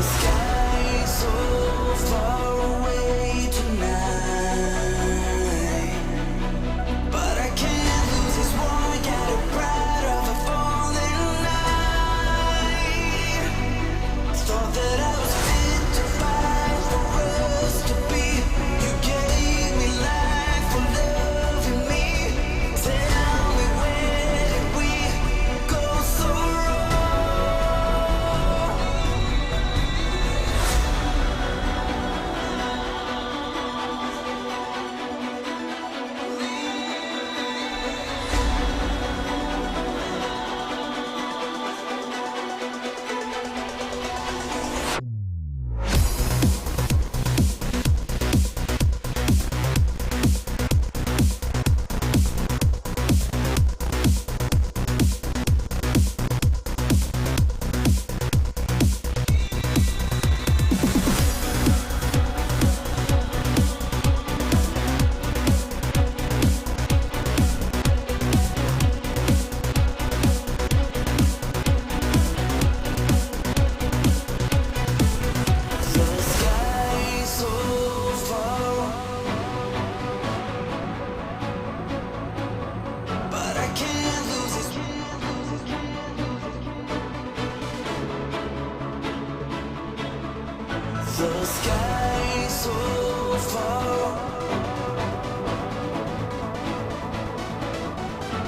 sky so far away tonight, but I can't lose this one. Got a pride of a falling night. Thought that I was fit to fight for us to be. You gave me life for loving me. Tell me, where did we go so the sky so far,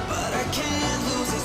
but I can't lose it.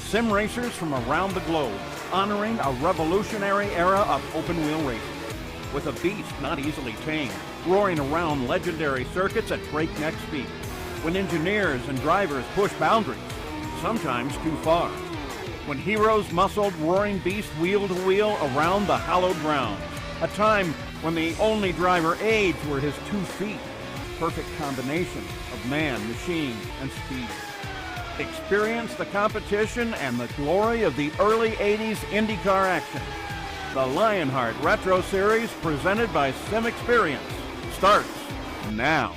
Sim racers from around the globe, honoring a revolutionary era of open-wheel racing. With a beast not easily tamed, roaring around legendary circuits at breakneck speed. When engineers and drivers push boundaries, sometimes too far. When heroes muscled roaring beast wheel to wheel around the hallowed grounds. A time when the only driver aids were his 2 feet. Perfect combination of man, machine, and speed. Experience the competition and the glory of the early 80s IndyCar action. The Lionheart Retro Series presented by SimXperience starts now.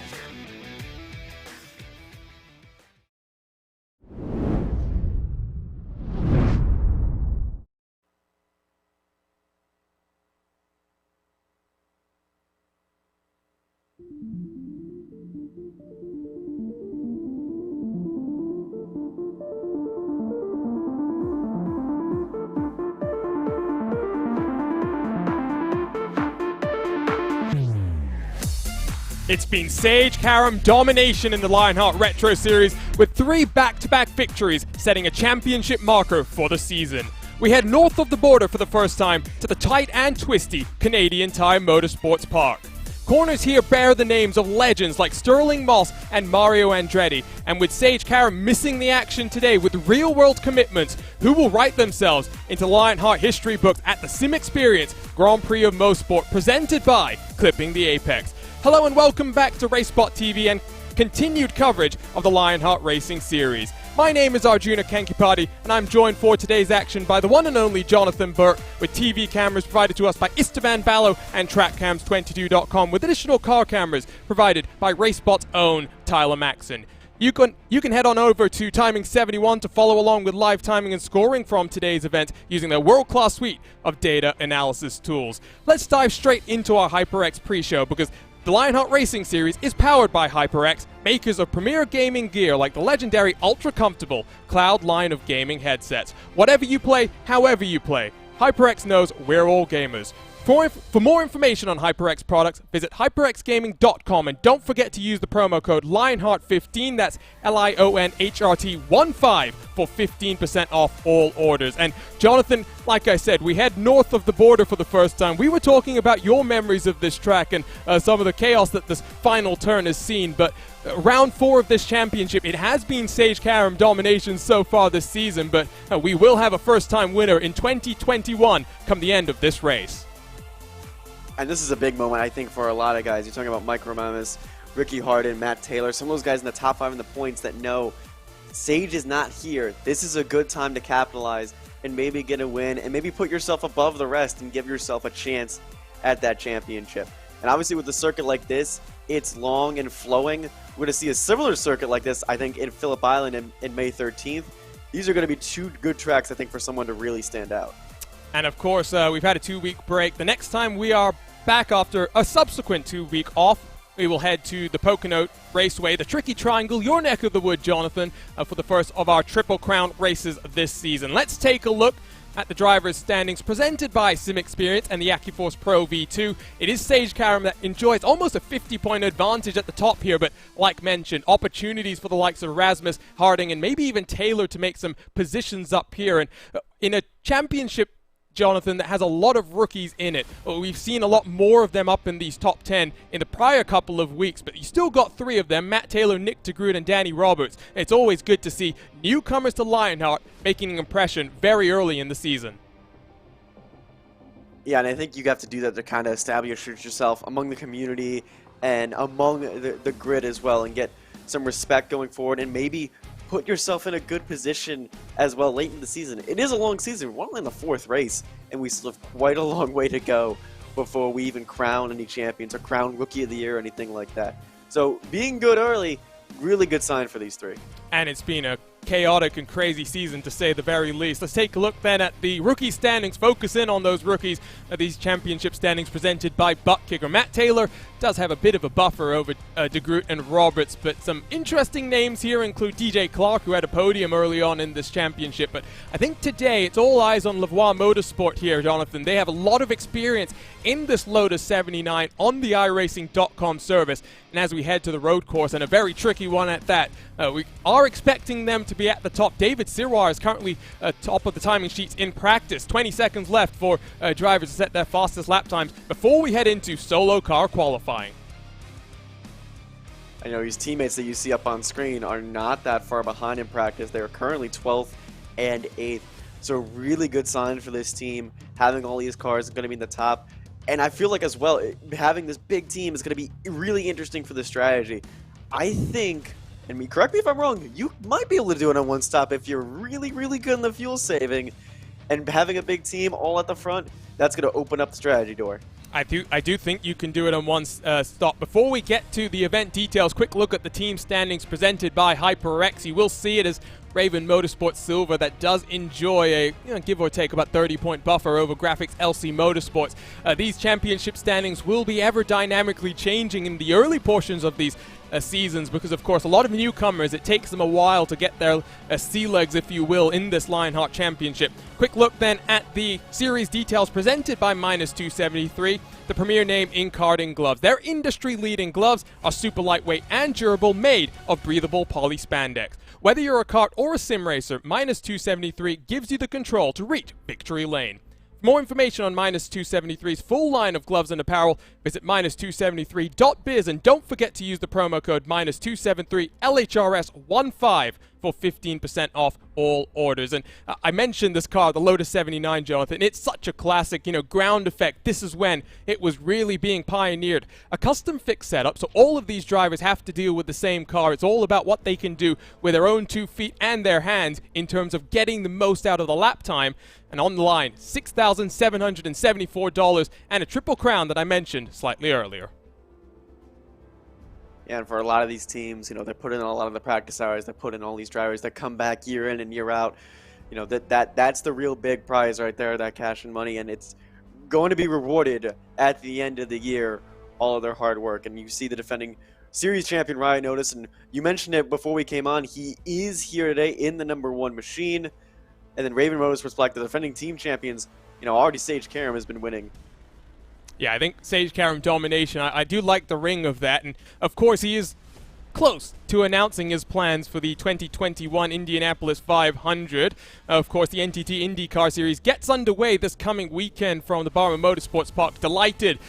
It's been Sage Karam domination in the Lionheart Retro Series with 3 back-to-back victories, setting a championship marker for the season. We head north of the border for the first time to the tight and twisty Canadian Tire Motorsports Park. Corners here bear the names of legends like Sterling Moss and Mario Andretti, and with Sage Karam missing the action today with real-world commitments, who will write themselves into Lionheart history books at the SimXperience Grand Prix of Mosport presented by Clipping the Apex. Hello and welcome back to racespottv and continued coverage of the Lionheart Racing Series. My name is Arjuna Kankipati and I'm joined for today's action by the one and only Jonathan Burke, with TV cameras provided to us by Esteban Ballo and TrackCams22.com, with additional car cameras provided by RaceSpot's own Tyler Maxson. You can head on over to Timing 71 to follow along with live timing and scoring from today's event using their world-class suite of data analysis tools. Let's dive straight into our HyperX pre-show, because the Lionheart Racing Series is powered by HyperX, makers of premier gaming gear like the legendary ultra-comfortable Cloud line of gaming headsets. Whatever you play, however you play, HyperX knows we're all gamers. For more information on HyperX products, visit hyperxgaming.com, and don't forget to use the promo code Lionheart15, that's LIONHRT15, for 15% off all orders. And Jonathan, like I said, we head north of the border for the first time. We were talking about your memories of this track and some of the chaos that this final turn has seen, but round 4 of this championship, it has been Sage Karam domination so far this season, but we will have a first-time winner in 2021 come the end of this race. And this is a big moment, I think, for a lot of guys. You're talking about Mike Romanis, Ricky Harden, Matt Taylor, some of those guys in the top 5 in the points that know Sage is not here. This is a good time to capitalize and maybe get a win and maybe put yourself above the rest and give yourself a chance at that championship. And obviously with a circuit like this, it's long and flowing. We're going to see a similar circuit like this, I think, in Phillip Island in May 13th. These are going to be 2 good tracks, I think, for someone to really stand out. And of course, we've had a 2-week break. The next time we are back after a subsequent 2-week off, we will head to the Pocono Raceway, the Tricky Triangle, your neck of the wood, Jonathan, for the first of our Triple Crown races this season. Let's take a look at the drivers' standings presented by SimXperience and the AccuForce Pro V2. It is Sage Karam that enjoys almost a 50-point advantage at the top here, but like mentioned, opportunities for the likes of Rasmus, Harding, and maybe even Taylor to make some positions up here. And in a championship, Jonathan, that has a lot of rookies in it. We've seen a lot more of them up in these top 10 in the prior couple of weeks, but you still got 3 of them, Matt Taylor, Nick DeGroot, and Danny Roberts. It's always good to see newcomers to Lionheart making an impression very early in the season. Yeah, and I think you have to do that to kind of establish yourself among the community and among the grid as well, and get some respect going forward, and maybe put yourself in a good position as well late in the season. It is a long season. We're only in the 4th race, and we still have quite a long way to go before we even crown any champions or crown Rookie of the Year or anything like that. So being good early, really good sign for these 3. And it's been a chaotic and crazy season, to say the very least. Let's take a look then at the rookie standings, focus in on those rookies, these championship standings presented by buttkicker. Matt Taylor does have a bit of a buffer over DeGroot and Roberts, but some interesting names here include DJ Clark, who had a podium early on in this championship. But I think today it's all eyes on Lavoie Motorsport here, Jonathan. They have a lot of experience in this Lotus 79 on the iracing.com service, and as we head to the road course, and a very tricky one at that, we are expecting them to be at the top. David Siroir is currently top of the timing sheets in practice. 20 seconds left for drivers to set their fastest lap times before we head into solo car qualifying. I know his teammates that you see up on screen are not that far behind in practice. They are currently 12th and 8th. So really good sign for this team. Having all these cars going to be in the top. And I feel like as well, having this big team is going to be really interesting for the strategy. I think, and correct me if I'm wrong, you might be able to do it on one stop if you're really, really good in the fuel saving. And having a big team all at the front, that's going to open up the strategy door. I do think you can do it on one stop. Before we get to the event details, quick look at the team standings presented by HyperX. You will see it as Raven Motorsports Silver that does enjoy a give or take about 30-point buffer over Graphics LC Motorsports. These championship standings will be ever dynamically changing in the early portions of these seasons because, of course, a lot of newcomers, it takes them a while to get their sea legs, if you will, in this Lionheart Championship. Quick look then at the series details presented by -273, the premier name in karting gloves. Their industry-leading gloves are super lightweight and durable, made of breathable poly spandex. Whether you're a kart or a sim racer, -273 gives you the control to reach victory lane. For more information on -273's full line of gloves and apparel, visit -273.biz, and don't forget to use the promo code -273LHRS15 for 15% off all orders. And I mentioned this car, the Lotus 79, Jonathan. It's such a classic, ground effect. This is when it was really being pioneered. A custom fix setup, so all of these drivers have to deal with the same car. It's all about what they can do with their own 2 feet and their hands in terms of getting the most out of the lap time. And on the line, $6,774 and a triple crown that I mentioned slightly earlier. Yeah, and for a lot of these teams, they put in a lot of the practice hours, they put in all these drivers that come back year in and year out. That's the real big prize right there, that cash and money, and it's going to be rewarded at the end of the year, all of their hard work. And you see the defending series champion Ryan Otis, and you mentioned it before we came on, he is here today in the #1 machine. And then Raven Motorsports Black, the defending team champions, already Sage Karam has been winning. Yeah, I think Sage Karam domination, I do like the ring of that. And of course, he is close to announcing his plans for the 2021 Indianapolis 500. Of course, the NTT IndyCar Series gets underway this coming weekend from the Barber Motorsports Park. Delighted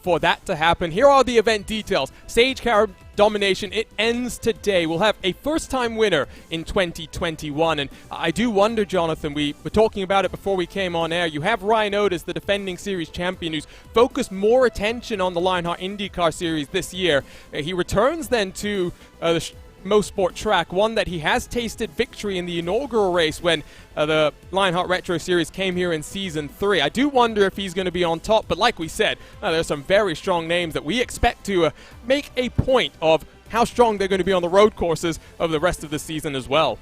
for that to happen. Here are the event details. Sage Karam domination, it ends today. We'll have a first-time winner in 2021. And I do wonder, Jonathan, we were talking about it before we came on air. You have Ryan Otis, the defending series champion, who's focused more attention on the Lionheart IndyCar Series this year. He returns then to the Mosport track, one that he has tasted victory in the inaugural race when the Lionheart Retro Series came here in Season 3. I do wonder if he's going to be on top, but like we said, there's some very strong names that we expect to make a point of how strong they're going to be on the road courses over the rest of the season as well.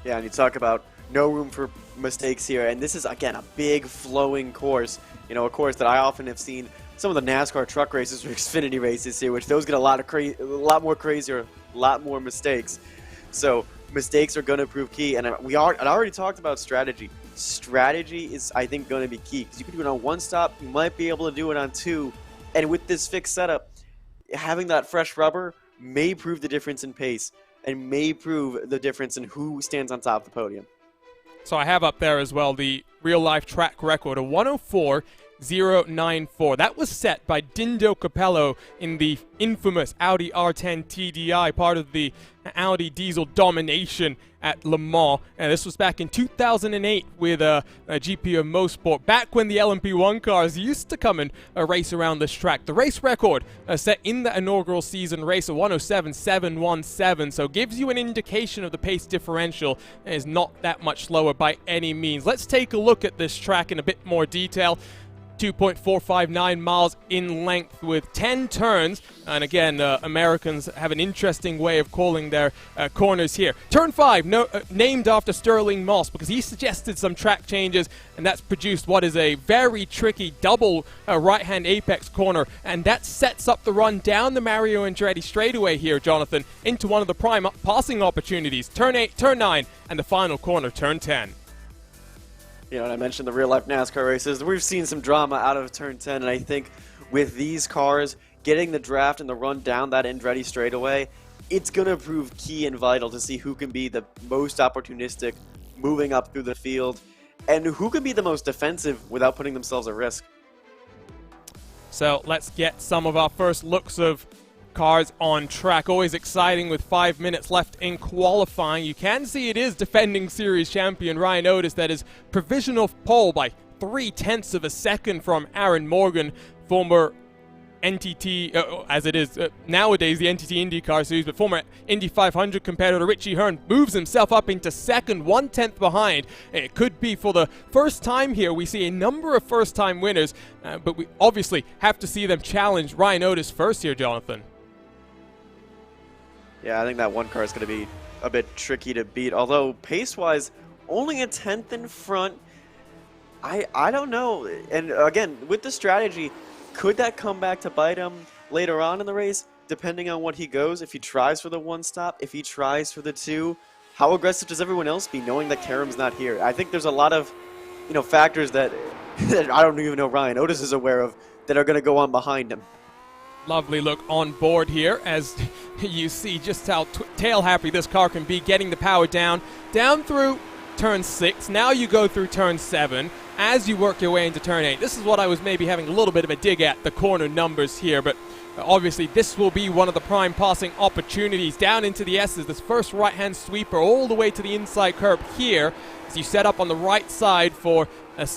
Yeah, and you talk about no room for mistakes here, and this is, again, a big flowing course, a course that I often have seen some of the NASCAR truck races or Xfinity races here, which those get a lot more crazier, a lot more mistakes. So mistakes are going to prove key, and I already talked about strategy. Strategy is, I think, going to be key, because you can do it on one stop, you might be able to do it on two, and with this fixed setup, having that fresh rubber may prove the difference in pace, and may prove the difference in who stands on top of the podium. So I have up there as well the real-life track record, a 104.094. That was set by Dindo Capello in the infamous Audi R10 TDI, part of the Audi diesel domination at Le Mans. And this was back in 2008 with a GP of Mosport, back when the LMP1 cars used to come and race around this track. The race record set in the inaugural season race, a 107.717, so gives you an indication of the pace differential. It is not that much slower by any means. Let's take a look at this track in a bit more detail. 2.459 miles in length with 10 turns. And again, Americans have an interesting way of calling their corners here. Turn 5, named after Sterling Moss, because he suggested some track changes, and that's produced what is a very tricky double right-hand apex corner. And that sets up the run down the Mario Andretti straightaway here, Jonathan, into one of the prime passing opportunities. Turn 8, turn 9, and the final corner, turn 10. And I mentioned the real-life NASCAR races. We've seen some drama out of Turn 10, and I think with these cars, getting the draft and the run down that Andretti straightaway, it's going to prove key and vital to see who can be the most opportunistic moving up through the field, and who can be the most defensive without putting themselves at risk. So let's get some of our first looks of cars on track. Always exciting with 5 minutes left in qualifying. You can see it is defending series champion Ryan Otis that is provisional pole by 0.3 of a second from Aaron Morgan, former NTT, as it is nowadays, the NTT IndyCar Series, but former Indy 500 competitor Richie Hearn moves himself up into second, 1/10 behind. It could be for the first time here. We see a number of first-time winners, but we obviously have to see them challenge Ryan Otis first here, Jonathan. Yeah, I think that one car is going to be a bit tricky to beat, although pace-wise, only a 10th in front. I don't know. And again, with the strategy, could that come back to bite him later on in the race, depending on what he goes? If he tries for the one stop, if he tries for the two, how aggressive does everyone else be, knowing that Karam's not here? I think there's a lot of, factors that, that I don't even know Ryan Otis is aware of that are going to go on behind him. Lovely look on board here as you see just how tail happy this car can be, getting the power down through turn 6. Now you go through turn 7 as you work your way into turn 8. This is what I was maybe having a little bit of a dig at, the corner numbers here, but obviously this will be one of the prime passing opportunities down into the S's. This first right-hand sweeper all the way to the inside curb here as you set up on the right side for a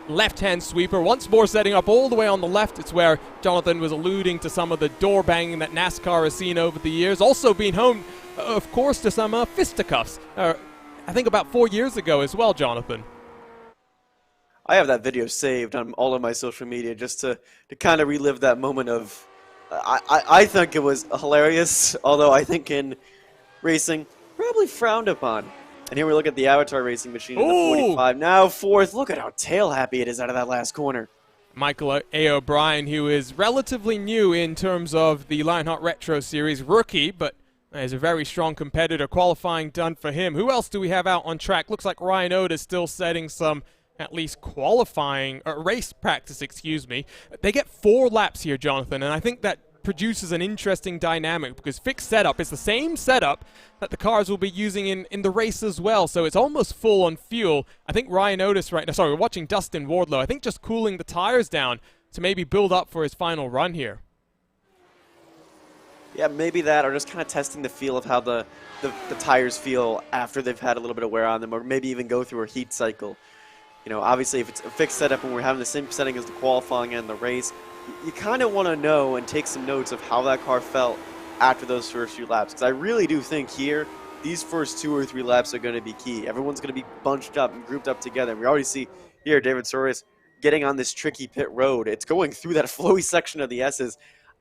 left-hand sweeper. Once more setting up all the way on the left. It's where Jonathan was alluding to some of the door banging that NASCAR has seen over the years. Also being home, of course, to some fisticuffs. I think about 4 years ago as well, Jonathan. I have that video saved on all of my social media just to kind of relive that moment of... I think it was hilarious, although I think in racing, probably frowned upon. And here we look at the Avatar racing machine in the 45. Now fourth. Look at how tail happy it is out of that last corner. Michael A. O'Brien, who is relatively new in terms of the Lionheart Retro Series, rookie, but is a very strong competitor. Qualifying done for him. Who else do we have out on track? Looks like Ryan Otis still setting some, at least qualifying, race practice, excuse me. They get 4 laps here, Jonathan, and I think that produces an interesting dynamic because fixed setup is the same setup that the cars will be using in the race as well, so it's almost full on fuel. I think Ryan Otis right now, sorry, we're watching Dustin Wardlow, I think just cooling the tires down to maybe build up for his final run here. Yeah, maybe that, or just kind of testing the feel of how the tires feel after they've had a little bit of wear on them, or maybe even go through a heat cycle. Obviously, if it's a fixed setup and we're having the same setting as the qualifying and the race, you kind of want to know and take some notes of how that car felt after those first few laps. Because I really do think here, these first 2 or 3 laps are going to be key. Everyone's going to be bunched up and grouped up together. We already see here David Soros getting on this tricky pit road. It's going through that flowy section of the S's.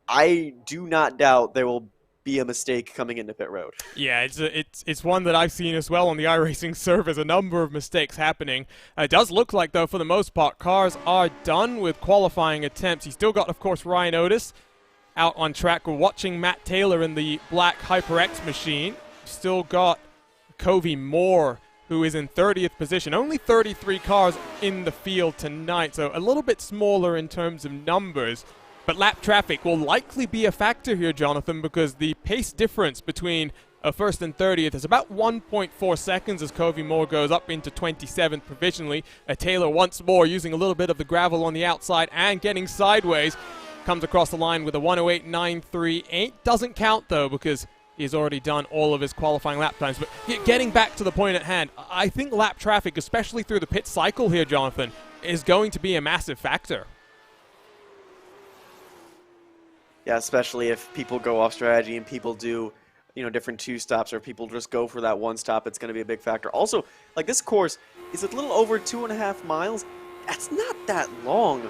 I do not doubt there will be a mistake coming into pit road. Yeah, it's one that I've seen as well on the iRacing service, a number of mistakes happening. It does look like, though, for the most part, cars are done with qualifying attempts. You still got, of course, Ryan Otis out on track. We're watching Matt Taylor in the black HyperX machine. Still got Covey Moore, who is in 30th position. Only 33 cars in the field tonight, so a little bit smaller in terms of numbers. But lap traffic will likely be a factor here, Jonathan, because the pace difference between first and 30th is about 1.4 seconds as Covey Moore goes up into 27th provisionally. Taylor once more using a little bit of the gravel on the outside and getting sideways. Comes across the line with a 108.938. Doesn't count, though, because he's already done all of his qualifying lap times. But getting back to the point at hand, I think lap traffic, especially through the pit cycle here, Jonathan, is going to be a massive factor. Yeah, especially if people go off strategy and people do, different 2 stops, or people just go for that 1 stop, it's going to be a big factor. Also, like, this course is a little over 2.5 miles. That's not that long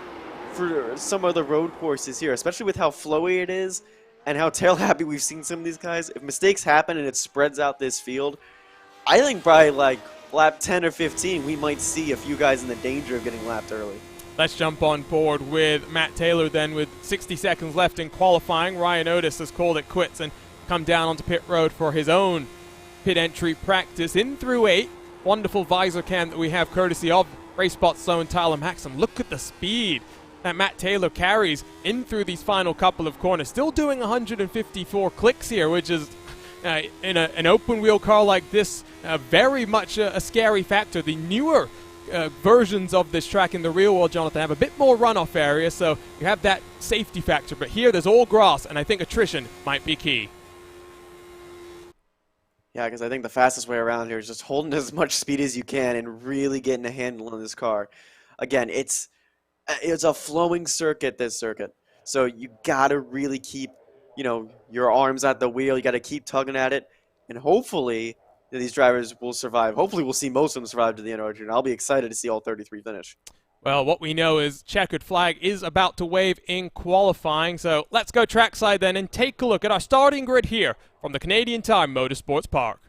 for some of the road courses here, especially with how flowy it is and how tail happy we've seen some of these guys. If mistakes happen and it spreads out this field, I think by like lap 10 or 15, we might see a few guys in the danger of getting lapped early. Let's jump on board with Matt Taylor then with 60 seconds left in qualifying. Ryan Otis has called it quits and come down onto pit road for his own pit entry practice. In through 8. Wonderful visor cam that we have courtesy of RaceSpott's own Tyler Maxim. Look at the speed that Matt Taylor carries in through these final couple of corners. Still doing 154 clicks here, which is in an open wheel car like this, very much a scary factor. The newer versions of this track in the real world, Jonathan, have a bit more runoff area, so you have that safety factor. But here there's all grass, and I think attrition might be key. Yeah, because I think the fastest way around here is just holding as much speed as you can and really getting a handle on this car. Again, it's a flowing circuit, this circuit. So you got to really keep, your arms at the wheel. You got to keep tugging at it. And hopefully these drivers will survive. Hopefully we'll see most of them survive to the end of our journey. I'll be excited to see all 33 finish. Well, what we know is checkered flag is about to wave in qualifying, so let's go trackside then and take a look at our starting grid here from the Canadian Tire Motorsports Park.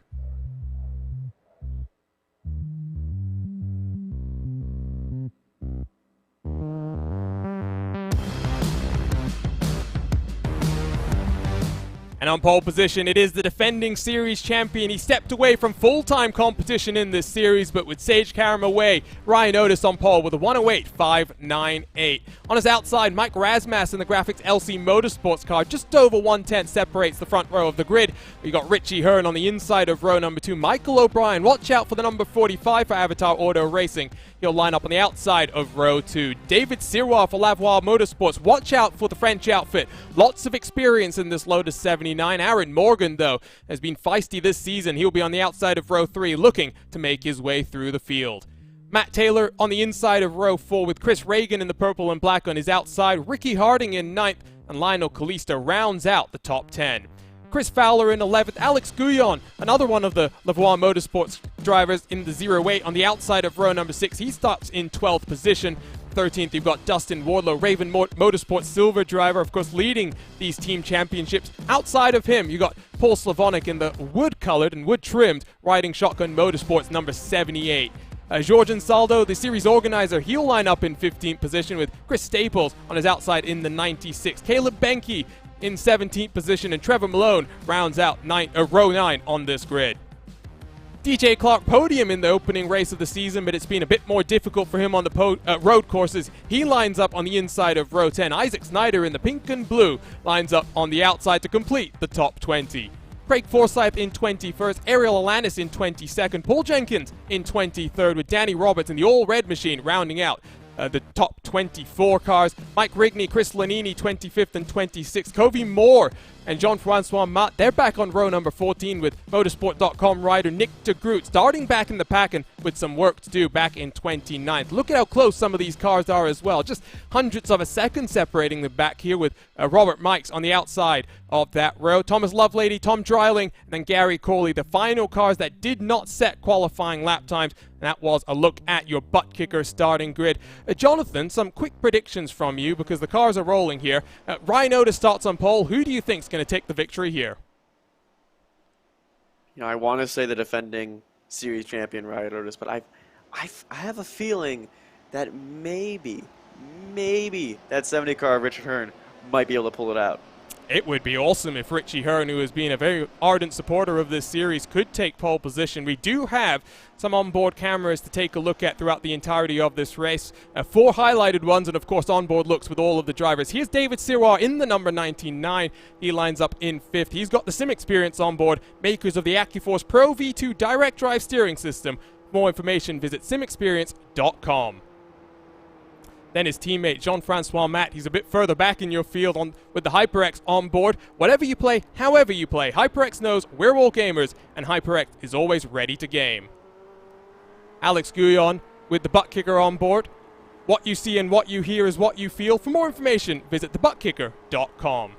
And on pole position, it is the defending series champion. He stepped away from full-time competition in this series, but with Sage Karam away, Ryan Otis on pole with a 108.598. On his outside, Mike Rasmussen in the Graphics LC Motorsports car, just over 1/10 separates the front row of the grid. You got Richie Hearn on the inside of row number 2. Michael O'Brien, watch out for the number 45 for Avatar Auto Racing. He'll line up on the outside of row 2. David Sirois for Lavoie Motorsports. Watch out for the French outfit. Lots of experience in this Lotus 79. Aaron Morgan, though, has been feisty this season. He'll be on the outside of row 3, looking to make his way through the field. Matt Taylor on the inside of row 4 with Chris Reagan in the purple and black on his outside. Ricky Harding in 9th, and Lionel Calista rounds out the top 10. Chris Fowler in 11th, Alex Guyon, another one of the Lavoie Motorsports drivers in the 08 on the outside of row number 6. He starts in 12th position. 13th, you've got Dustin Wardlow, Raven Motorsports silver driver, of course, leading these team championships. Outside of him, you got Paul Slavonic in the wood-colored and wood-trimmed Riding Shotgun Motorsports number 78. Georgian Saldo, the series organizer, he'll line up in 15th position with Chris Staples on his outside in the 96. Caleb Benke in 17th position, and Trevor Malone rounds out row 9 on this grid. DJ Clark podium in the opening race of the season, but it's been a bit more difficult for him on the road courses. He lines up on the inside of row 10. Isaac Snyder in the pink and blue lines up on the outside to complete the top 20. Craig Forsyth in 21st, Ariel Alanis in 22nd, Paul Jenkins in 23rd, with Danny Roberts in the all-red machine rounding out the top 24 cars. Mike Rigney, Chris Lanini, 25th and 26th. Covey Moore and Jean-Francois Matt, they're back on row number 14 with motorsport.com rider Nick de Groot starting back in the pack and with some work to do back in 29th. Look at how close some of these cars are as well. Just hundredths of a second separating the back here with Robert Mikes on the outside of that row. Thomas Lovelady, Tom Dreiling, and then Gary Corley, the final cars that did not set qualifying lap times. And that was a look at your butt kicker starting grid. Jonathan, some quick predictions from you because the cars are rolling here. Ryan Otis starts on pole. Who do you think is going to take the victory here? I want to say the defending series champion Ryan Otis, but I have a feeling that maybe that 70 car of Richard Hearn might be able to pull it out. It would be awesome if Richie Hearn, who has been a very ardent supporter of this series, could take pole position. We do have some onboard cameras to take a look at throughout the entirety of this race. 4 highlighted ones and, of course, onboard looks with all of the drivers. Here's David Sirois in the number 99. He lines up in 5th. He's got the SimXperience on board, makers of the AccuForce Pro V2 direct drive steering system. For more information, visit simexperience.com. Then his teammate, Jean-Francois Matt, he's a bit further back in your field with the HyperX on board. Whatever you play, however you play, HyperX knows we're all gamers, and HyperX is always ready to game. Alex Guyon with the butt kicker on board. What you see and what you hear is what you feel. For more information, visit thebuttkicker.com.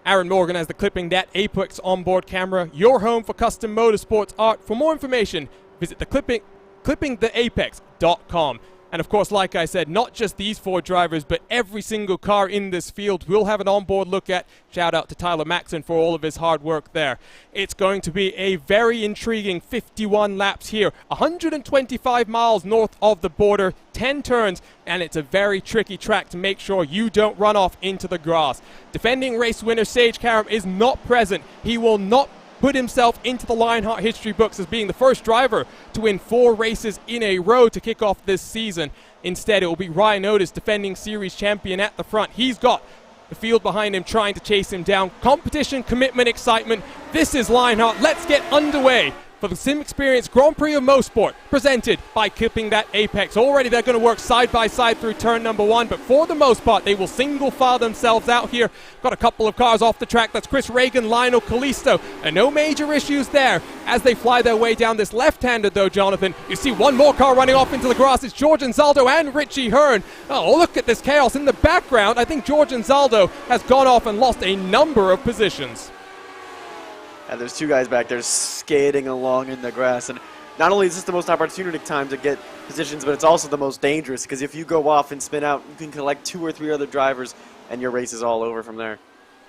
Aaron Morgan has the Clipping That Apex onboard camera, your home for custom motorsports art. For more information, visit clippingtheapex.com. And of course, like I said, not just these 4 drivers, but every single car in this field we'll have an onboard look at. Shout out to Tyler Maxon for all of his hard work there. It's going to be a very intriguing 51 laps here. 125 miles north of the border, 10 turns, and it's a very tricky track to make sure you don't run off into the grass. Defending race winner Sage Karam is not present. He will not put himself into the Lionheart history books as being the first driver to win 4 races in a row to kick off this season. Instead, it will be Ryan Otis, defending series champion, at the front. He's got the field behind him trying to chase him down. Competition, commitment, excitement. This is Lionheart. Let's get underway for for the SimXperience Grand Prix of Mosport, presented by Clipping That Apex. Already they're going to work side by side through turn number 1, but for the most part, they will single file themselves out here. Got a couple of cars off the track. That's Chris Reagan, Lionel Kalisto, and no major issues there as they fly their way down this left-handed, though, Jonathan. You see one more car running off into the grass. It's George Anzaldo and Richie Hearn. Oh, look at this chaos in the background. I think George Anzaldo has gone off and lost a number of positions. And there's two guys back there skating along in the grass. And not only is this the most opportunistic time to get positions, but it's also the most dangerous, because if you go off and spin out, you can collect 2 or 3 other drivers, and your race is all over from there.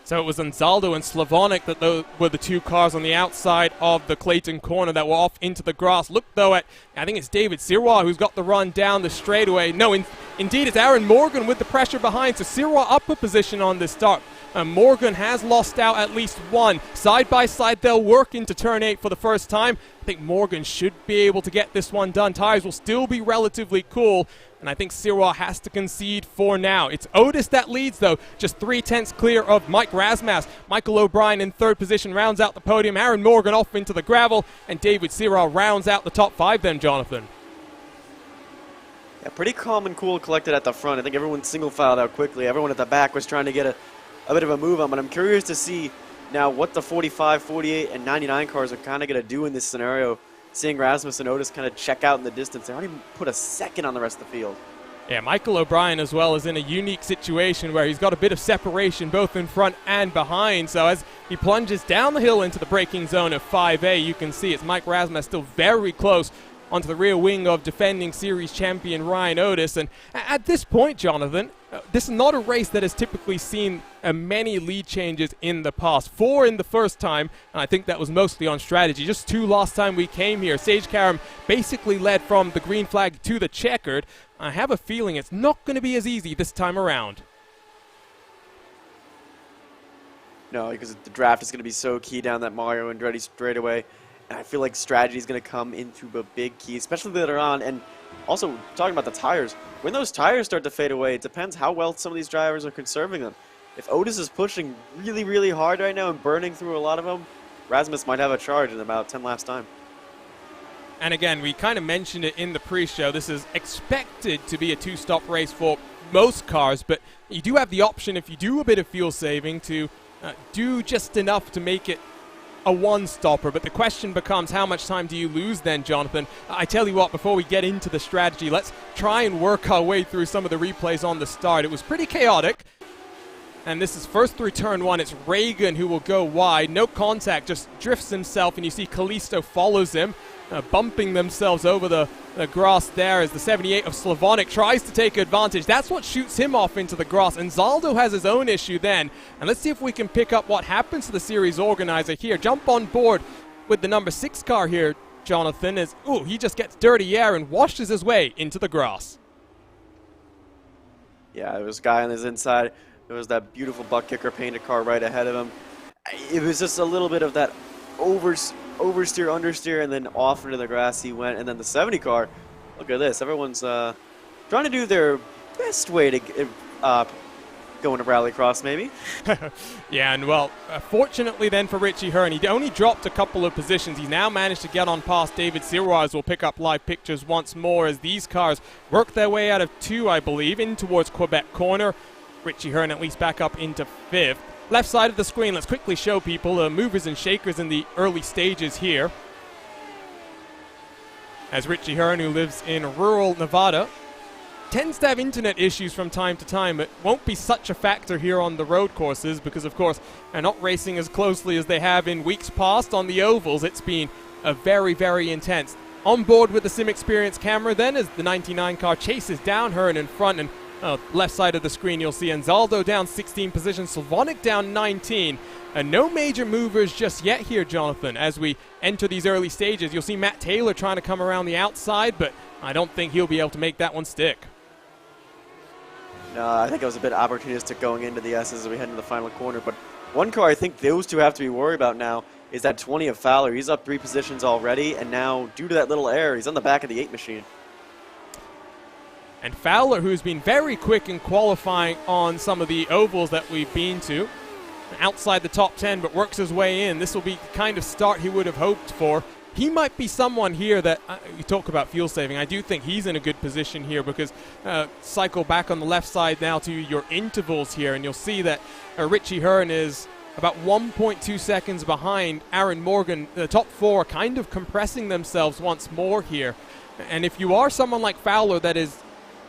So it was Anzaldo and Slavonic that were the 2 cars on the outside of the Clayton corner that were off into the grass. Look, though, at, I think it's David Sirois who's got the run down the straightaway. No, indeed, it's Aaron Morgan with the pressure behind. So Sirois up a position on this start. Morgan has lost out at least 1. Side by side, they'll work into turn 8 for the first time. I think Morgan should be able to get this one done. Tires will still be relatively cool, and I think Sirois has to concede for now. It's Otis that leads, though, just 3/10 clear of Mike Rasmas. Michael O'Brien in 3rd position rounds out the podium. Aaron Morgan off into the gravel, and David Sirois rounds out the top 5 then, Jonathan. Yeah, pretty calm and cool collected at the front. I think everyone single filed out quickly. Everyone at the back was trying to get a bit of a move on, but I'm curious to see now what the 45, 48, and 99 cars are kind of going to do in this scenario. Seeing Rasmus and Otis kind of check out in the distance. They already put a second on the rest of the field. Yeah, Michael O'Brien as well is in a unique situation where he's got a bit of separation both in front and behind. So as he plunges down the hill into the braking zone of 5A, you can see it's Mike Rasmus still very close onto the rear wing of defending series champion Ryan Otis. And at this point, Jonathan, this is not a race that has typically seen many lead changes in the past. 4 in the first time, and I think that was mostly on strategy. Just 2 last time we came here. Sage Karam basically led from the green flag to the checkered. I have a feeling it's not going to be as easy this time around. No, because the draft is going to be so key down that Mario Andretti straightaway. And I feel like strategy is going to come into a big key, especially later on. And also, talking about the tires, when those tires start to fade away, it depends how well some of these drivers are conserving them. If Otis is pushing really, really hard right now and burning through a lot of them, Rasmus might have a charge in about 10 laps time. And again, we kind of mentioned it in the pre-show. This is expected to be a 2-stop race for most cars, but you do have the option, if you do a bit of fuel saving, to do just enough to make it a 1-stopper. But the question becomes, how much time do you lose then, Jonathan? I tell you what, before we get into the strategy, let's try and work our way through some of the replays on the start. It was pretty chaotic. And this is first through turn 1. It's Reagan who will go wide. No contact, just drifts himself, and you see Kalisto follows him, bumping themselves over the grass there as the 78 of Slavonic tries to take advantage. That's what shoots him off into the grass. And Zaldo has his own issue then. And let's see if we can pick up what happens to the series organizer here. Jump on board with the number 6 car here, Jonathan, as he just gets dirty air and washes his way into the grass. Yeah, there was a guy on his inside. There was that beautiful buttkicker painted car right ahead of him. It was just a little bit of that oversteer, understeer, and then off into the grass he went. And then the 70 car, look at this. Everyone's trying to do their best way to go into rallycross, maybe. Yeah, and well, fortunately then for Richie Hearn, he only dropped a couple of positions. He's now managed to get on past David Sirois. We'll pick up live pictures once more as these cars work their way out of 2, I believe, in towards Quebec corner. Richie Hearn at least back up into 5th. Left side of the screen, let's quickly show people the movers and shakers in the early stages here. As Richie Hearn, who lives in rural Nevada, tends to have internet issues from time to time. It won't be such a factor here on the road courses because, of course, they're not racing as closely as they have in weeks past on the ovals. It's been a very, very intense. On board with the SimXperience camera then as the 99 car chases down Hearn in front, and left side of the screen you'll see Anzaldo down 16 positions, Slavonic down 19, and no major movers just yet here, Jonathan. As we enter these early stages, you'll see Matt Taylor trying to come around the outside, but I don't think he'll be able to make that one stick. No, I think it was a bit opportunistic going into the S's as we head into the final corner, but one car I think those two have to be worried about now is that 20 of Fowler. He's up 3 positions already, and now due to that little error, he's on the back of the 8 machine. And Fowler, who's been very quick in qualifying on some of the ovals that we've been to, outside the top 10, but works his way in. This will be the kind of start he would have hoped for. he might be someone here that, you talk about fuel saving, I do think he's in a good position here because cycle back on the left side now to your intervals here, and you'll see that Richie Hearn is about 1.2 seconds behind Aaron Morgan. The top four are kind of compressing themselves once more here. And if you are someone like Fowler that is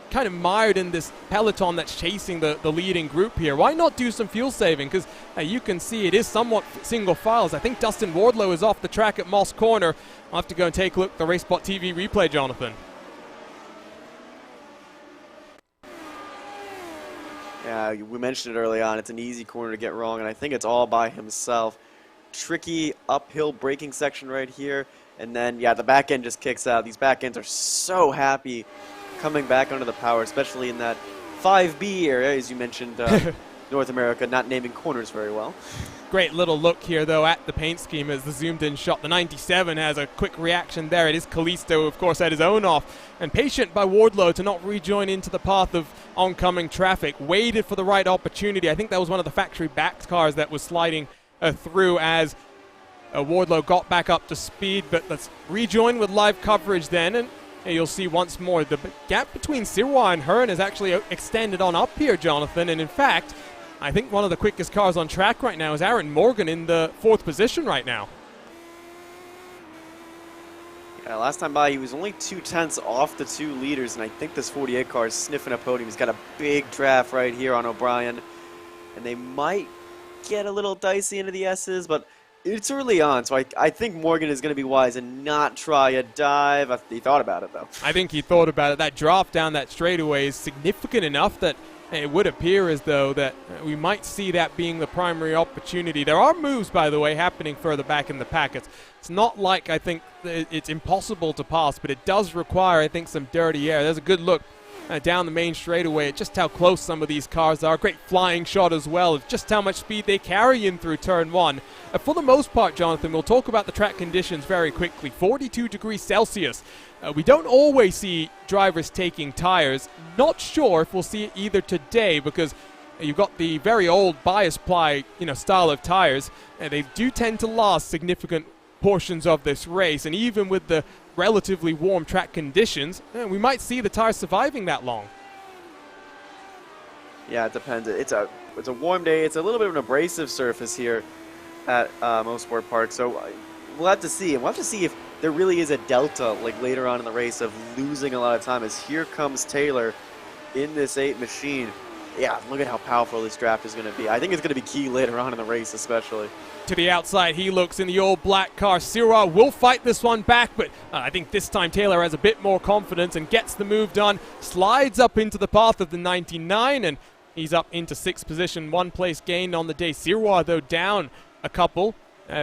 kind of mired in this peloton that's chasing the leading group here, why not do some fuel saving? Because you can see it is somewhat single files. I think Dustin Wardlow is off the track at Moss Corner. I'll have to go and take a look at the RaceSpot TV replay, Jonathan. Yeah, we mentioned it early on. It's an easy corner to get wrong, and I think it's all by himself. Tricky uphill braking section right here, and then, yeah, the back end just kicks out. These back ends are so happy coming back onto the power, especially in that 5B area, as you mentioned, North America not naming corners very well. Great little look here, though, at the paint scheme as the zoomed-in shot. The 97 has a quick reaction there. It is Kalisto, of course, at his own off. And patient by Wardlow to not rejoin into the path of oncoming traffic. Waited for the right opportunity. I think that was one of the factory-backed cars that was sliding through as Wardlow got back up to speed. But let's rejoin with live coverage then. And you'll see once more the gap between Sirois and Hearn is actually extended on up here, Jonathan. And in fact, I think one of the quickest cars on track right now is Aaron Morgan in the 4th position right now. Yeah, last time by, he was only 2/10 off the 2 leaders, and I think this 48 car is sniffing a podium. He's got a big draft right here on O'Brien, and they might get a little dicey into the S's, but it's early on, so I think Morgan is going to be wise and not try a dive. He thought about it, though. I think he thought about it. That drop down that straightaway is significant enough that it would appear as though that we might see that being the primary opportunity. There are moves, by the way, happening further back in the pack. It's not like I think it's impossible to pass, but it does require, I think, some dirty air. There's a good look down the main straightaway at just how close some of these cars are. Great flying shot as well of just how much speed they carry in through turn 1. For the most part, Jonathan, we'll talk about the track conditions very quickly. 42 degrees Celsius. We don't always see drivers taking tires. Not sure if we'll see it either today because you've got the very old bias ply, style of tires, and they do tend to last significant portions of this race. And even with the relatively warm track conditions, we might see the tires surviving that long. Yeah, it depends. It's a warm day. It's a little bit of an abrasive surface here at Mosport Park, so we'll have to see. And we'll have to see if there really is a delta like later on in the race of losing a lot of time, as here comes Taylor in this 8 machine. Yeah, look at how powerful this draft is going to be. I think it's going to be key later on in the race, especially. To the outside, he looks in the old black car. Sirois will fight this one back, but I think this time Taylor has a bit more confidence and gets the move done. Slides up into the path of the 99, and he's up into 6th position. 1 place gained on the day. Sirois, though, down a couple.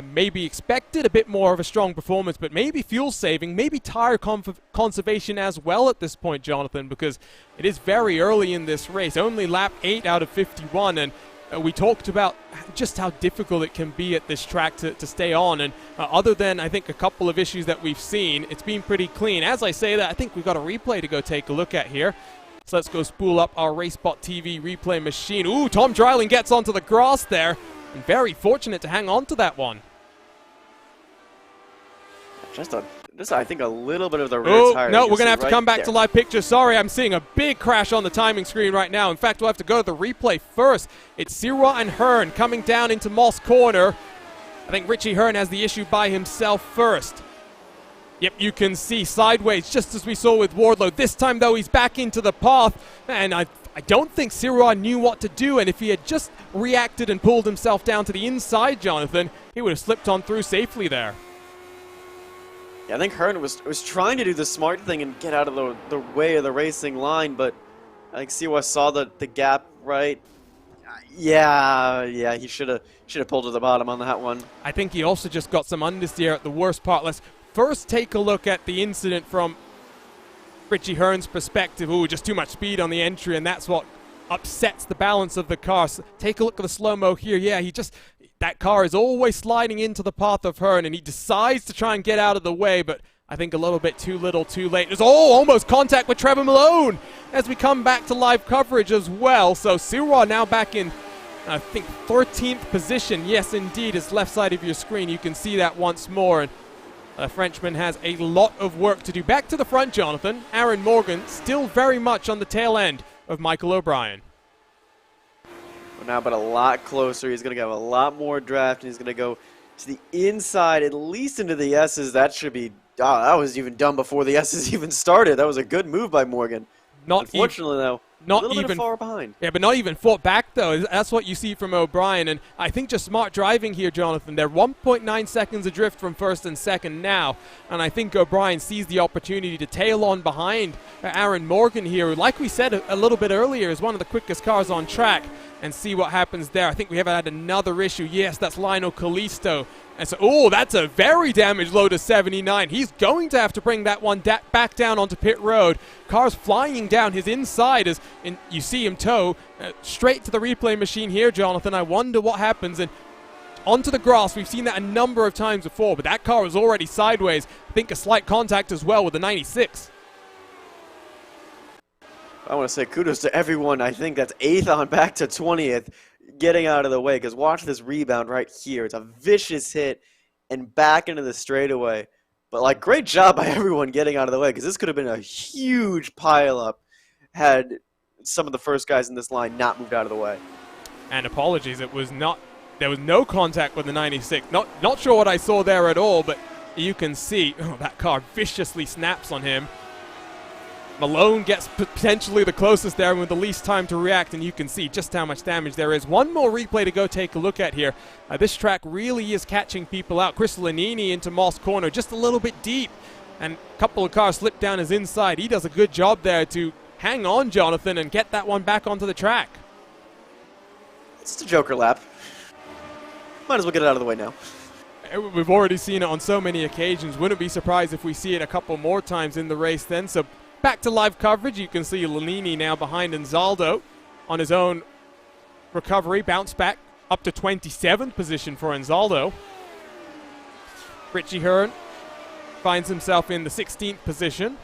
Maybe expected a bit more of a strong performance, but maybe fuel saving, maybe tire conservation as well at this point, Jonathan, because it is very early in this race. Only lap 8 out of 51, and we talked about just how difficult it can be at this track to stay on, and other than, I think, a couple of issues that we've seen, it's been pretty clean. As I say that, I think we've got a replay to go take a look at here. So let's go spool up our RaceSpot TV replay machine. Ooh, Tom Dreiling gets onto the grass there, and very fortunate to hang on to that one. Just I think a little bit of the rear tire. No, we're going to have to right come back there. to live picture. Sorry, I'm seeing a big crash on the timing screen right now. In fact, we'll have to go to the replay first. It's Sirois and Hearn coming down into Moss Corner. I think Richie Hearn has the issue by himself first. Yep, you can see sideways, just as we saw with Wardlow. This time, though, he's back into the path, and I don't think Sirois knew what to do, and if he had just reacted and pulled himself down to the inside, Jonathan, he would have slipped on through safely there. Yeah, I think Hearn was trying to do the smart thing and get out of the way of the racing line, but I think Sirois saw the gap right. Yeah, he should have pulled to the bottom on that one. I think he also just got some understeer at the worst part. Let's first take a look at the incident from Richie Hearn's perspective. Ooh, just too much speed on the entry, and that's what upsets the balance of the car. So take a look at the slow-mo here. Yeah, that car is always sliding into the path of Hearn, and he decides to try and get out of the way, but I think a little bit too little, too late. There's almost contact with Trevor Malone as we come back to live coverage as well. So Sirois now back in, I think, 13th position. Yes, indeed, it's left side of your screen. You can see that once more. And The Frenchman has a lot of work to do. Back to the front, Jonathan. Aaron Morgan still very much on the tail end of Michael O'Brien. Now, but a lot closer. He's going to have a lot more draft, and he's going to go to the inside, at least into the S's. That should be... Oh, that was even done before the S's even started. That was a good move by Morgan. Unfortunately, though, a little bit far behind. Yeah, but not even fought back, though. That's what you see from O'Brien. And I think just smart driving here, Jonathan. They're 1.9 seconds adrift from first and second now. And I think O'Brien sees the opportunity to tail on behind Aaron Morgan here, who, like we said a little bit earlier, is one of the quickest cars on track. And see what happens there. I think we have had another issue. Yes, that's Lionel Kalisto. And so, oh, that's a very damaged Lotus 79. He's going to have to bring that one back down onto pit road. Cars flying down his inside as you see him tow straight to the replay machine here, Jonathan. I wonder what happens. And onto the grass, we've seen that a number of times before, but that car was already sideways. I think a slight contact as well with the 96. I want to say kudos to everyone. I think that's 8th on back to 20th, getting out of the way, because watch this rebound right here. It's a vicious hit and back into the straightaway. But, like, great job by everyone getting out of the way, because this could have been a huge pileup had some of the first guys in this line not moved out of the way. And apologies, there was no contact with the 96. Not sure what I saw there at all, but you can see that car viciously snaps on him. Malone gets potentially the closest there with the least time to react, and you can see just how much damage there is. One more replay to go take a look at here. This track really is catching people out. Chris Lanini into Moss Corner, just a little bit deep, and a couple of cars slip down his inside. He does a good job there to hang on, Jonathan, and get that one back onto the track. It's a Joker lap. Might as well get it out of the way now. We've already seen it on so many occasions. Wouldn't be surprised if we see it a couple more times in the race then. So back to live coverage. You can see Lanini now behind Anzaldo on his own recovery. Bounce back up to 27th position for Anzaldo. Richie Hearn finds himself in the 16th position.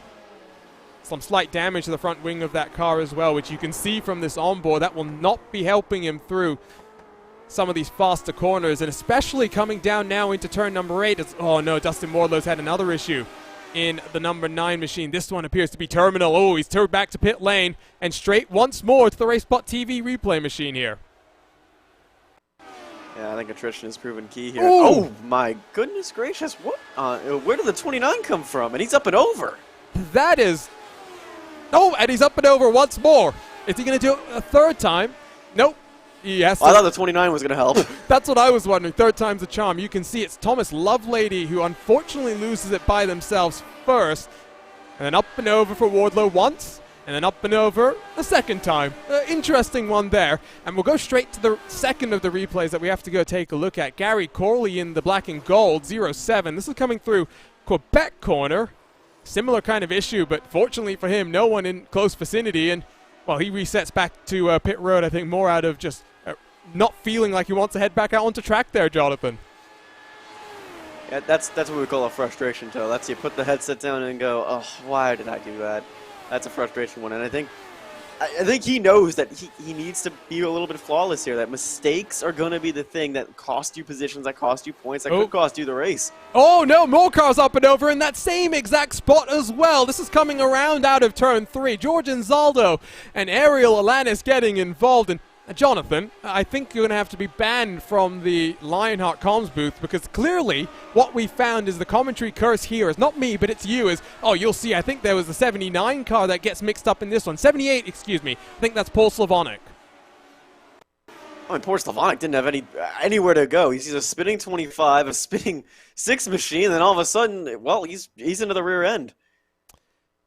Some slight damage to the front wing of that car as well, which you can see from this onboard. That will not be helping him through some of these faster corners, and especially coming down now into turn number 8. Oh no, Dustin Wardlow's had another issue in the number 9 machine. This one appears to be terminal. Oh, he's turned back to pit lane and straight once more to the RaceSpottv replay machine here. Yeah, I think attrition has proven key here. Ooh. Oh my goodness gracious, what? Where did the 29 come from? And he's up and over. That is... Oh, and he's up and over once more. Is he going to do it a third time? Nope. Yes. I thought the 29 was going to help. That's what I was wondering. Third time's a charm. You can see it's Thomas Lovelady who unfortunately loses it by themselves first. And then up and over for Wardlow once. And then up and over a second time. Interesting one there. And we'll go straight to the second of the replays that we have to go take a look at. Gary Corley in the black and gold, 07. This is coming through Quebec corner. Similar kind of issue, but fortunately for him, no one in close vicinity. And, well, he resets back to pit road, I think, more out of just not feeling like he wants to head back out onto track there, Jonathan. Yeah, that's what we call a frustration tow. That's you put the headset down and go, oh, why did I do that? That's a frustration one, and I think he knows that he needs to be a little bit flawless here, that mistakes are going to be the thing that cost you positions, that cost you points, that could cost you the race. Oh, no, more cars up and over in that same exact spot as well. This is coming around out of turn 3. George Anzaldo and Ariel Alanis getting involved, and Jonathan, I think you're going to have to be banned from the Lionheart comms booth, because clearly what we found is the commentary curse here is not me, but it's you. Is, oh, you'll see, I think there was the 79 car that gets mixed up in this one. 78, excuse me. I think that's Paul Slavonic. I mean, poor Slavonic didn't have anywhere to go. He's a spinning 25, a spinning 6 machine, and then all of a sudden, well, he's into the rear end.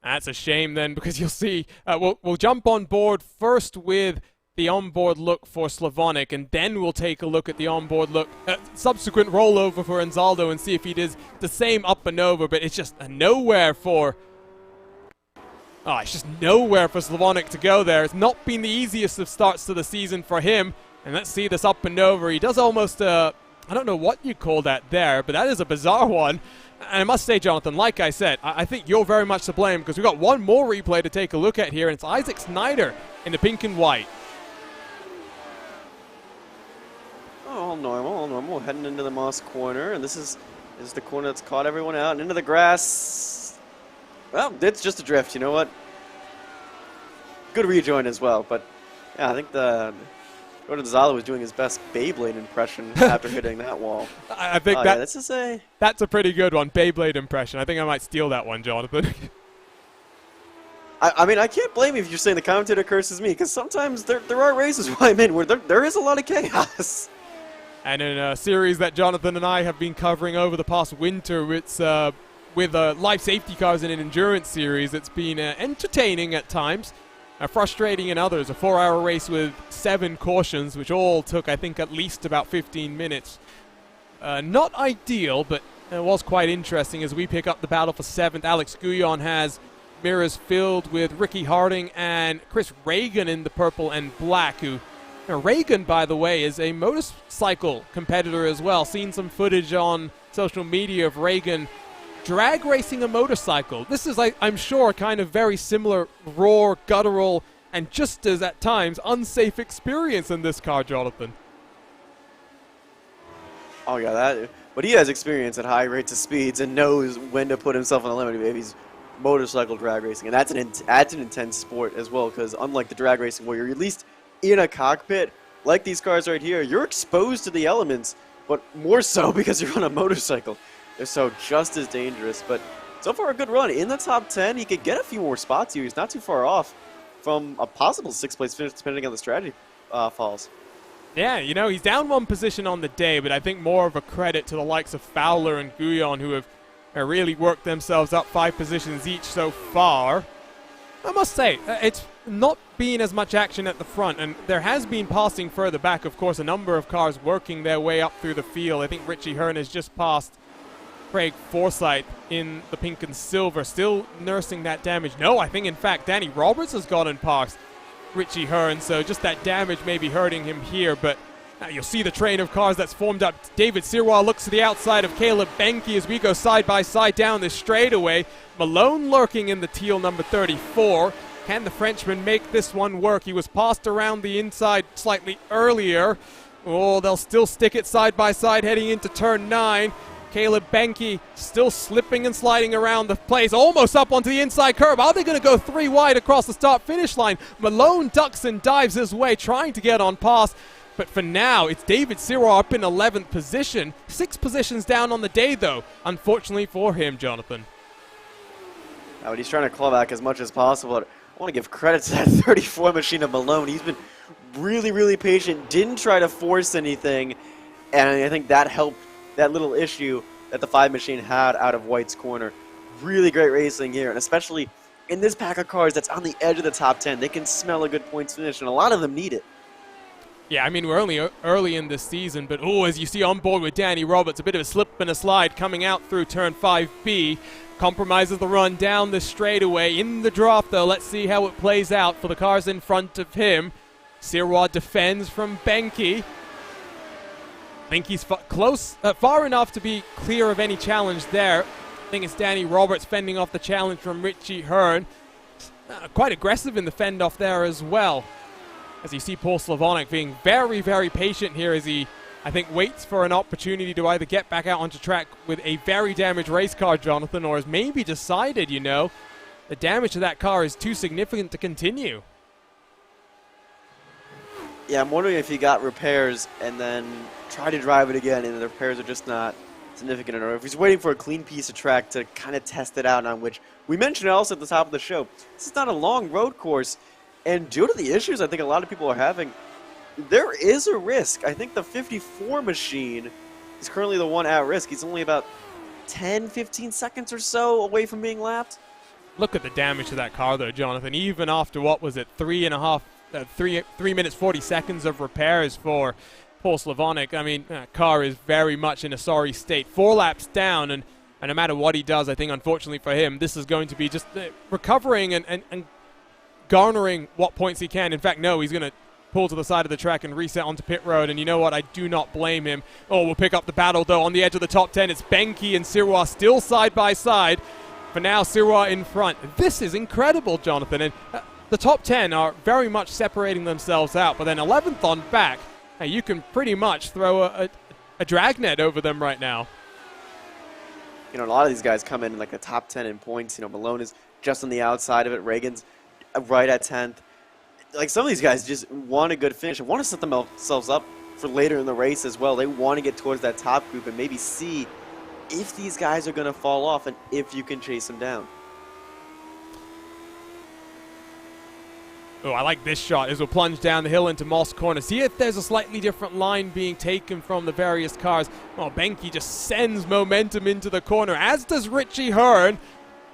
That's a shame then, because you'll see, we'll jump on board first with the onboard look for Slavonic, and then we'll take a look at the onboard look, subsequent rollover for Anzaldo, and see if he does the same up and over, but it's just nowhere for... Oh, it's just nowhere for Slavonic to go there. It's not been the easiest of starts to the season for him, and let's see this up and over. He does almost, I don't know what you call that there, but that is a bizarre one. And I must say, Jonathan, like I said, I think you're very much to blame, because we've got one more replay to take a look at here, and it's Isaac Snyder in the pink and white. All normal, heading into the Moss corner, and this is This is the corner that's caught everyone out and into the grass. Well, it's just a drift, you know what? Good rejoin as well, but yeah, I think Jordan Zala was doing his best Beyblade impression after hitting that wall. I think that's a pretty good one, Beyblade impression. I think I might steal that one, Jonathan. I mean, I can't blame you if you're saying the commentator curses me, because sometimes there are races where I'm in where there is a lot of chaos. And in a series that Jonathan and I have been covering over the past winter, it's with life safety cars in an endurance series. It's been entertaining at times, frustrating in others. A 4-hour race with 7 cautions, which all took, I think, at least about 15 minutes. Not ideal, but it was quite interesting as we pick up the battle for 7th. Alex Guyon has mirrors filled with Ricky Harding and Chris Reagan in the purple and black, who Reagan, by the way, is a motorcycle competitor as well. Seen some footage on social media of Reagan drag racing a motorcycle. This is, I'm sure, kind of very similar, raw, guttural, and just as, at times, unsafe experience in this car, Jonathan. Oh, yeah, but he has experience at high rates of speeds and knows when to put himself on the limit. He's motorcycle drag racing, and that's an intense sport as well, because unlike the drag racing where you're at least in a cockpit, like these cars right here, you're exposed to the elements, but more so because you're on a motorcycle. They're so just as dangerous, but so far a good run. In the top 10, he could get a few more spots here. He's not too far off from a possible 6th place finish, depending on the strategy falls. Yeah, you know, he's down 1 position on the day, but I think more of a credit to the likes of Fowler and Guyon, who have really worked themselves up 5 positions each so far. I must say, it's not been as much action at the front, and there has been passing further back. Of course, a number of cars working their way up through the field. I think Richie Hearn has just passed Craig Forsyth in the pink and silver, still nursing that damage. No, I think, in fact, Danny Roberts has gone and passed Richie Hearn, so just that damage may be hurting him here, but you'll see the train of cars that's formed up. David Sirwa looks to the outside of Caleb Benke as we go side by side down this straightaway. Malone lurking in the teal number 34. Can the Frenchman make this one work? He was passed around the inside slightly earlier. Oh, they'll still stick it side by side heading into turn 9. Caleb Benke still slipping and sliding around the place, almost up onto the inside curb. Are they going to go 3 wide across the start-finish line? Malone ducks and dives his way, trying to get on pass. But for now, it's David Sirwa up in 11th position. 6 positions down on the day, though, unfortunately for him, Jonathan. But he's trying to claw back as much as possible. I want to give credit to that 34 machine of Malone. He's been really, really patient, didn't try to force anything, and I think that helped that little issue that the 5 machine had out of White's corner. Really great racing here, and especially in this pack of cars that's on the edge of the top 10. They can smell a good points finish, and a lot of them need it. Yeah, I mean, we're only early in this season, but as you see on board with Danny Roberts, a bit of a slip and a slide coming out through turn 5B. Compromises the run down the straightaway. In the draft, though, let's see how it plays out for the cars in front of him. Sirwa defends from Benke. I think he's far enough to be clear of any challenge there. I think it's Danny Roberts fending off the challenge from Richie Hearn. Quite aggressive in the fend off there as well. As you see Paul Slavonic being very, very patient here as he, I think, waits for an opportunity to either get back out onto track with a very damaged race car, Jonathan, or has maybe decided, the damage to that car is too significant to continue. Yeah, I'm wondering if he got repairs and then tried to drive it again and the repairs are just not significant enough. If he's waiting for a clean piece of track to kind of test it out on, which we mentioned also at the top of the show. This is not a long road course, and due to the issues I think a lot of people are having, there is a risk. I think the 54 machine is currently the one at risk. He's only about 10, 15 seconds or so away from being lapped. Look at the damage to that car, though, Jonathan. Even after, 3 minutes 40 seconds of repairs for Paul Slavonic. I mean, that car is very much in a sorry state. 4 laps down, and no matter what he does, I think, unfortunately for him, this is going to be just recovering and garnering what points he can. In fact, no, he's going to pull to the side of the track and reset onto pit road, and you know what? I do not blame him. We'll pick up the battle, though, on the edge of the top 10. It's Benke and Sirwa still side by side. For now, Sirwa in front. This is incredible, Jonathan, and the top 10 are very much separating themselves out, but then 11th on back, you can pretty much throw a dragnet over them right now. You know, a lot of these guys come in like the top 10 in points. You know, Malone is just on the outside of it. Reagan's right at 10th. Like, some of these guys just want a good finish and want to set themselves up for later in the race as well. They want to get towards that top group and maybe see if these guys are going to fall off and if you can chase them down. Oh, I like this shot as we'll plunge down the hill into Moss Corner. See if there's a slightly different line being taken from the various cars. Oh, Benke just sends momentum into the corner, as does Richie Hearn.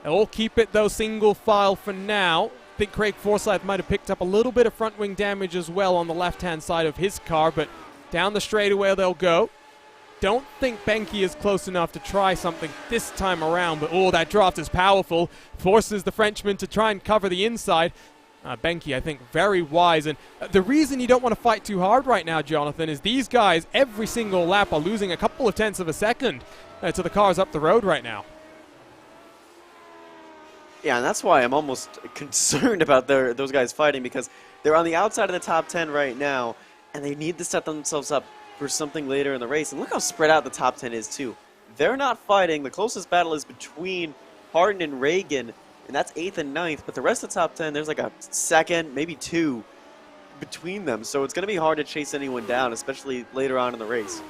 They'll keep it, though, single file for now. I think Craig Forsyth might have picked up a little bit of front wing damage as well on the left-hand side of his car, but down the straightaway they'll go. Don't think Benke is close enough to try something this time around, but oh, that draft is powerful. Forces the Frenchman to try and cover the inside. Benke, I think, very wise. And the reason you don't want to fight too hard right now, Jonathan, is these guys, every single lap, are losing a couple of tenths of a second to the cars up the road right now. Yeah, and that's why I'm almost concerned about those guys fighting, because they're on the outside of the top 10 right now, and they need to set themselves up for something later in the race. And look how spread out the top 10 is, too. They're not fighting. The closest battle is between Hardin and Reagan, and that's 8th and 9th, but the rest of the top 10, there's like a second, maybe two between them. So it's going to be hard to chase anyone down, especially later on in the race.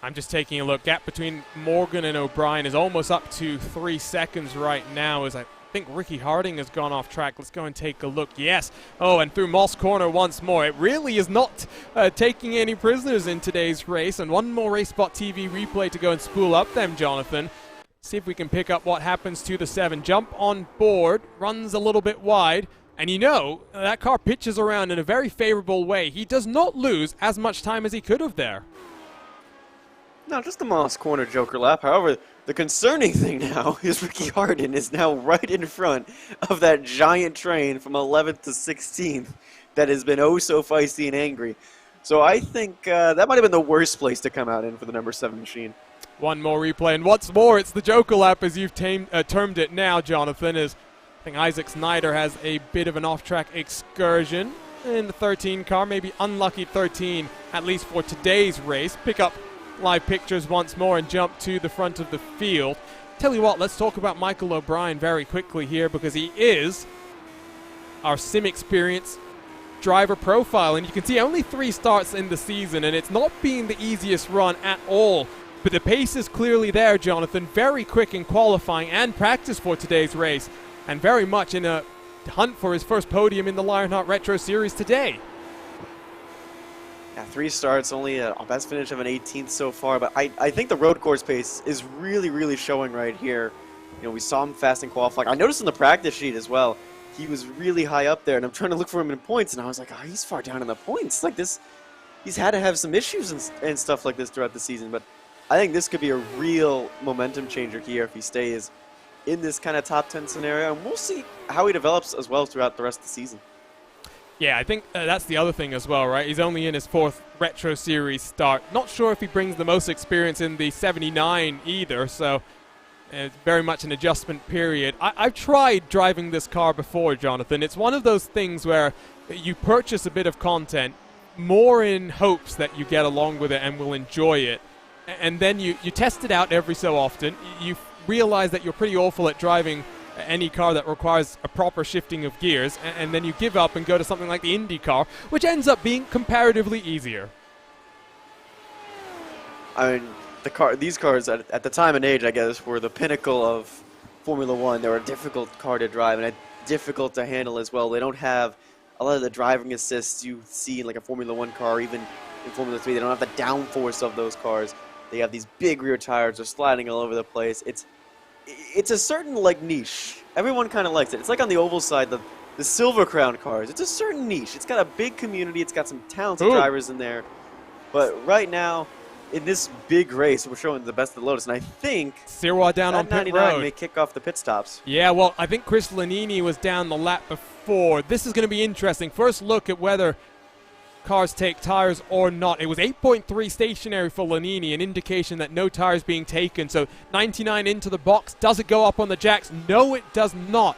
I'm just taking a look. Gap between Morgan and O'Brien is almost up to 3 seconds right now, as I think Ricky Harding has gone off track. Let's go and take a look. Yes. Oh, and through Moss Corner once more. It really is not taking any prisoners in today's race. And one more RaceSpot TV replay to go and spool up them, Jonathan. See if we can pick up what happens to the 7. Jump on board, runs a little bit wide, and you know, that car pitches around in a very favorable way. He does not lose as much time as he could have there. No, just the Moss Corner Joker lap. However, the concerning thing now is Ricky Hardin is now right in front of that giant train from 11th to 16th that has been oh so feisty and angry. So I think that might have been the worst place to come out in for the number 7 machine. One more replay, and what's more, it's the Joker lap as you've termed it now, Jonathan, as I think Isaac Snyder has a bit of an off-track excursion in the 13 car, maybe unlucky 13, at least for today's race. Pick up live pictures once more and jump to the front of the field. Tell you what, let's talk about Michael O'Brien very quickly here, because he is our SimXperience driver profile, and you can see only 3 starts in the season, and it's not been the easiest run at all. But the pace is clearly there, Jonathan. Very quick in qualifying and practice for today's race, and very much in a hunt for his first podium in the Lionheart Retro Series today. Yeah, 3 starts, only a best finish of an 18th so far, but I think the road course pace is really, really showing right here. You know, we saw him fast in qualifying. I noticed in the practice sheet as well, he was really high up there, and I'm trying to look for him in points, and I was like, oh, he's far down in the points. Like this, he's had to have some issues and stuff like this throughout the season, but I think this could be a real momentum changer here if he stays in this kind of top 10 scenario, and we'll see how he develops as well throughout the rest of the season. Yeah, I think that's the other thing as well, right? He's only in his 4th Retro Series start. Not sure if he brings the most experience in the 79 either, so it's very much an adjustment period. I've tried driving this car before, Jonathan. It's one of those things where you purchase a bit of content more in hopes that you get along with it and will enjoy it. And then you test it out every so often. You realize that you're pretty awful at driving any car that requires a proper shifting of gears, and then you give up and go to something like the Indy car, which ends up being comparatively easier. I mean, these cars at the time and age, I guess, were the pinnacle of Formula One. They were a difficult car to drive and difficult to handle as well. They don't have a lot of the driving assists you see in like a Formula One car, even in Formula 3. They don't have the downforce of those cars. They have these big rear tires. They're sliding all over the place. It's a certain like niche. Everyone kind of likes it. It's like on the oval side, the Silver Crown cars. It's a certain niche. It's got a big community. It's got some talented drivers in there. But right now, in this big race, we're showing the best of the Lotus, and I think Sirois down on pit 99 road may kick off the pit stops. Yeah, well, I think Chris Lanini was down the lap before. This is going to be interesting. First look at whether cars take tires or not. It was 8.3 stationary for Lanini, an indication that no tires being taken. So 99 into the box. Does it go up on the jacks? No, it does not.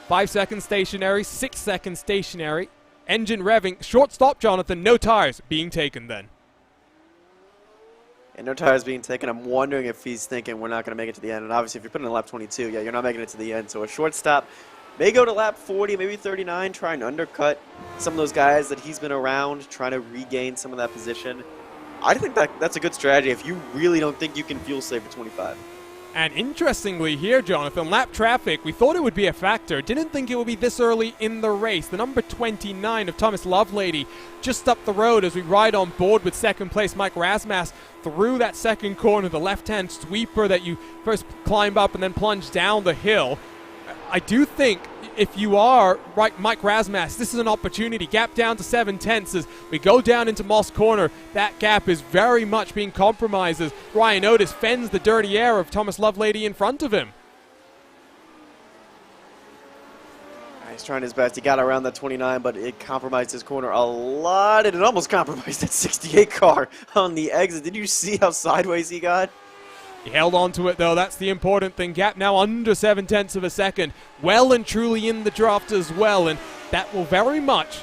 5 seconds stationary, 6 seconds stationary. Engine revving. Short stop, Jonathan. No tires being taken then. And no tires being taken. I'm wondering if he's thinking we're not going to make it to the end. And obviously, if you're putting in lap 22, yeah, you're not making it to the end. So a short stop may go to lap 40, maybe 39, try and undercut some of those guys that he's been around, trying to regain some of that position. I think that's a good strategy if you really don't think you can fuel save for 25. And interestingly here, Jonathan, lap traffic, we thought it would be a factor. Didn't think it would be this early in the race. The number 29 of Thomas Lovelady just up the road as we ride on board with second place Mike Rasmas through that second corner, the left-hand sweeper that you first climb up and then plunge down the hill. I do think if you are Mike Rasmas, this is an opportunity. Gap down to 7/10 as we go down into Moss Corner. That gap is very much being compromised as Ryan Otis fends the dirty air of Thomas Lovelady in front of him. He's trying his best. He got around that 29, but it compromised his corner a lot, and it almost compromised that 68 car on the exit. Did you see how sideways he got? He held on to it, though. That's the important thing. Gap now under 7/10 of a second. Well and truly in the draft as well, and that will very much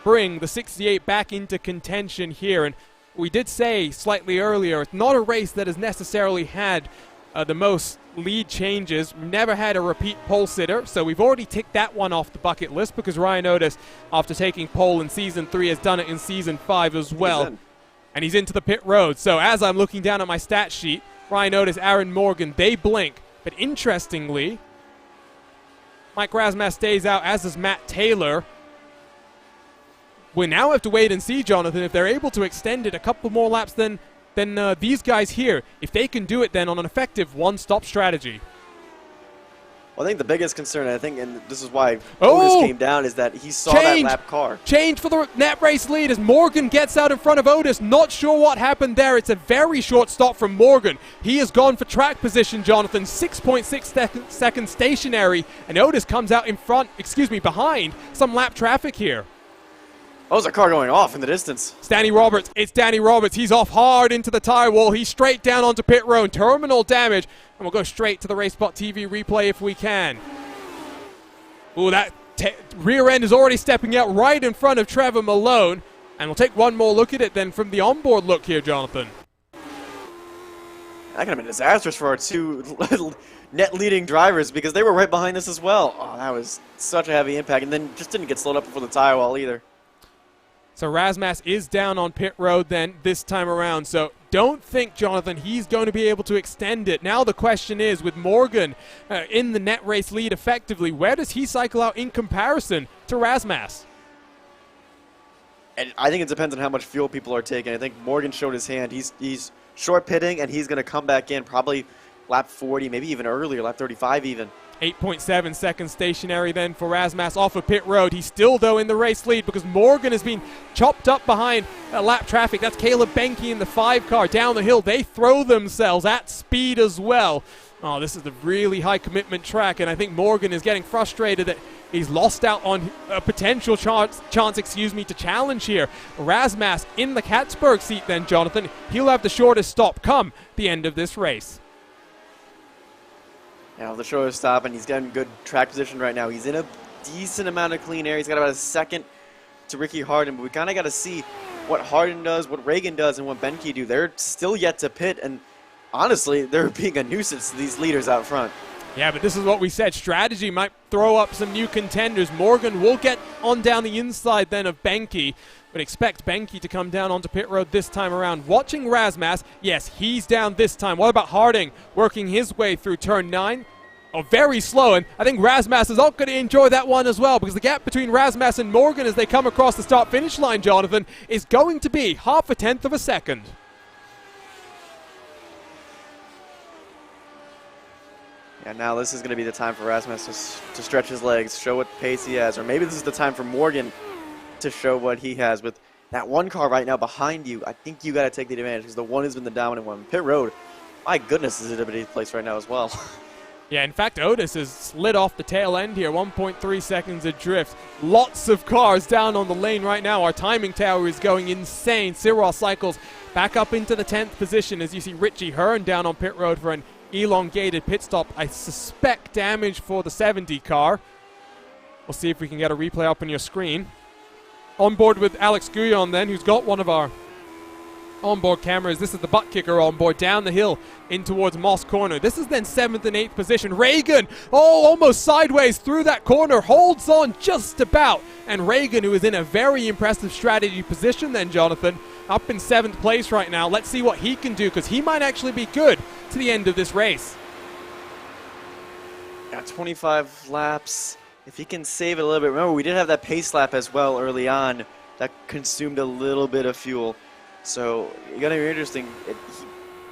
bring the 68 back into contention here. And we did say slightly earlier, it's not a race that has necessarily had the most lead changes. Never had a repeat pole sitter, so we've already ticked that one off the bucket list because Ryan Otis, after taking pole in Season 3, has done it in Season 5 as well. And he's into the pit road. So as I'm looking down at my stat sheet, Ryan Otis, Aaron Morgan, they blink. But interestingly, Mike Rasmas stays out, as does Matt Taylor. We now have to wait and see, Jonathan, if they're able to extend it a couple more laps than these guys here. If they can do it then on an effective one-stop strategy. Well, I think the biggest concern, I think, and this is why Otis came down, is that he saw that lap car. Change for the net race lead as Morgan gets out in front of Otis. Not sure what happened there. It's a very short stop from Morgan. He has gone for track position, Jonathan. 6.6 seconds stationary, and Otis comes out in front, behind some lap traffic here. Oh, there's a car going off in the distance. It's Danny Roberts. It's Danny Roberts. He's off hard into the tire wall. He's straight down onto pit road. Terminal damage. And we'll go straight to the RaceSpot TV replay if we can. Ooh, that rear end is already stepping out right in front of Trevor Malone. And we'll take one more look at it then from the onboard look here, Jonathan. That could have been disastrous for our two net leading drivers because they were right behind us as well. Oh, that was such a heavy impact. And then just didn't get slowed up before the tire wall either. So Rasmas is down on pit road then this time around. So don't think, Jonathan, he's going to be able to extend it. Now the question is, with Morgan in the net race lead effectively, where does he cycle out in comparison to Rasmas? And I think it depends on how much fuel people are taking. I think Morgan showed his hand. He's short pitting, and he's going to come back in probably lap 40, maybe even earlier, lap 35 even. 8.7 seconds stationary then for Rasmas off of pit road. He's still, though, in the race lead because Morgan has been chopped up behind lap traffic. That's Caleb Benke in the 5 car down the hill. They throw themselves at speed as well. Oh, this is a really high commitment track, and I think Morgan is getting frustrated that he's lost out on a potential chance, to challenge here. Rasmas in the Katzberg seat then, Jonathan. He'll have the shortest stop come the end of this race. Yeah, the shortest stop, and he's getting good track position right now. He's in a decent amount of clean air. He's got about a second to Ricky Harden, but we kind of got to see what Harden does, what Reagan does, and what Benke do. They're still yet to pit, and honestly, they're being a nuisance to these leaders out front. Yeah, but this is what we said. Strategy might throw up some new contenders. Morgan will get on down the inside then of Benke, but expect Benke to come down onto pit road this time around. Watching Rasmas, yes, he's down this time. What about Harding working his way through turn 9? Oh, very slow, and I think Rasmas is all going to enjoy that one as well because the gap between Rasmas and Morgan as they come across the start-finish line, Jonathan, is going to be 0.5 of a second. Yeah, now this is going to be the time for Rasmus to stretch his legs, show what pace he has, or maybe this is the time for Morgan to show what he has. With that one car right now behind you, I think you got to take the advantage because the one has been the dominant one. Pit road, my goodness, is it a big place right now as well. Yeah, in fact, Otis has slid off the tail end here, 1.3 seconds adrift. Lots of cars down on the lane right now. Our timing tower is going insane. Cyril cycles back up into the 10th position as you see Richie Hearn down on pit road for an elongated pit stop. I suspect damage for the 70 car. We'll see if we can get a replay up on your screen. On board with Alex Guyon then, who's got one of our onboard cameras. This is the butt kicker onboard down the hill in towards Moss Corner. This is then 7th and 8th position. Reagan, almost sideways through that corner, holds on just about. And Reagan, who is in a very impressive strategy position then, Jonathan, up in 7th place right now. Let's see what he can do, because he might actually be good to the end of this race. Yeah, 25 laps. If he can save it a little bit. Remember, we did have that pace lap as well early on that consumed a little bit of fuel. So, it's going to be interesting. He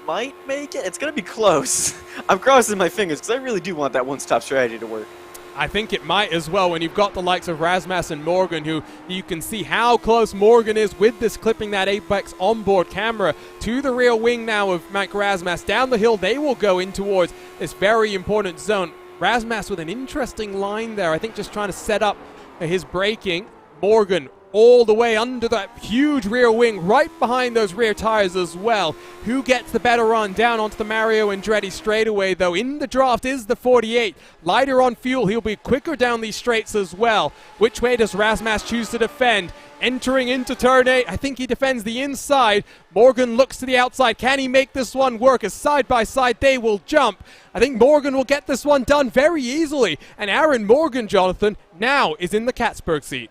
might make it. It's going to be close. I'm crossing my fingers because I really do want that one-stop strategy to work. I think it might as well when you've got the likes of Rasmus and Morgan, who you can see how close Morgan is with this clipping that Apex onboard camera to the rear wing now of Mike Rasmus. Down the hill, they will go in towards this very important zone. Rasmus with an interesting line there, I think just trying to set up his braking. Morgan all the way under that huge rear wing, right behind those rear tires as well. Who gets the better run down onto the Mario Andretti straightaway, though? In the draft is the 48. Lighter on fuel, he'll be quicker down these straights as well. Which way does Rasmus choose to defend? Entering into turn 8, I think he defends the inside. Morgan looks to the outside. Can he make this one work? As side by side they will jump. I think Morgan will get this one done very easily. And Aaron Morgan, Jonathan, now is in the Catsburg seat.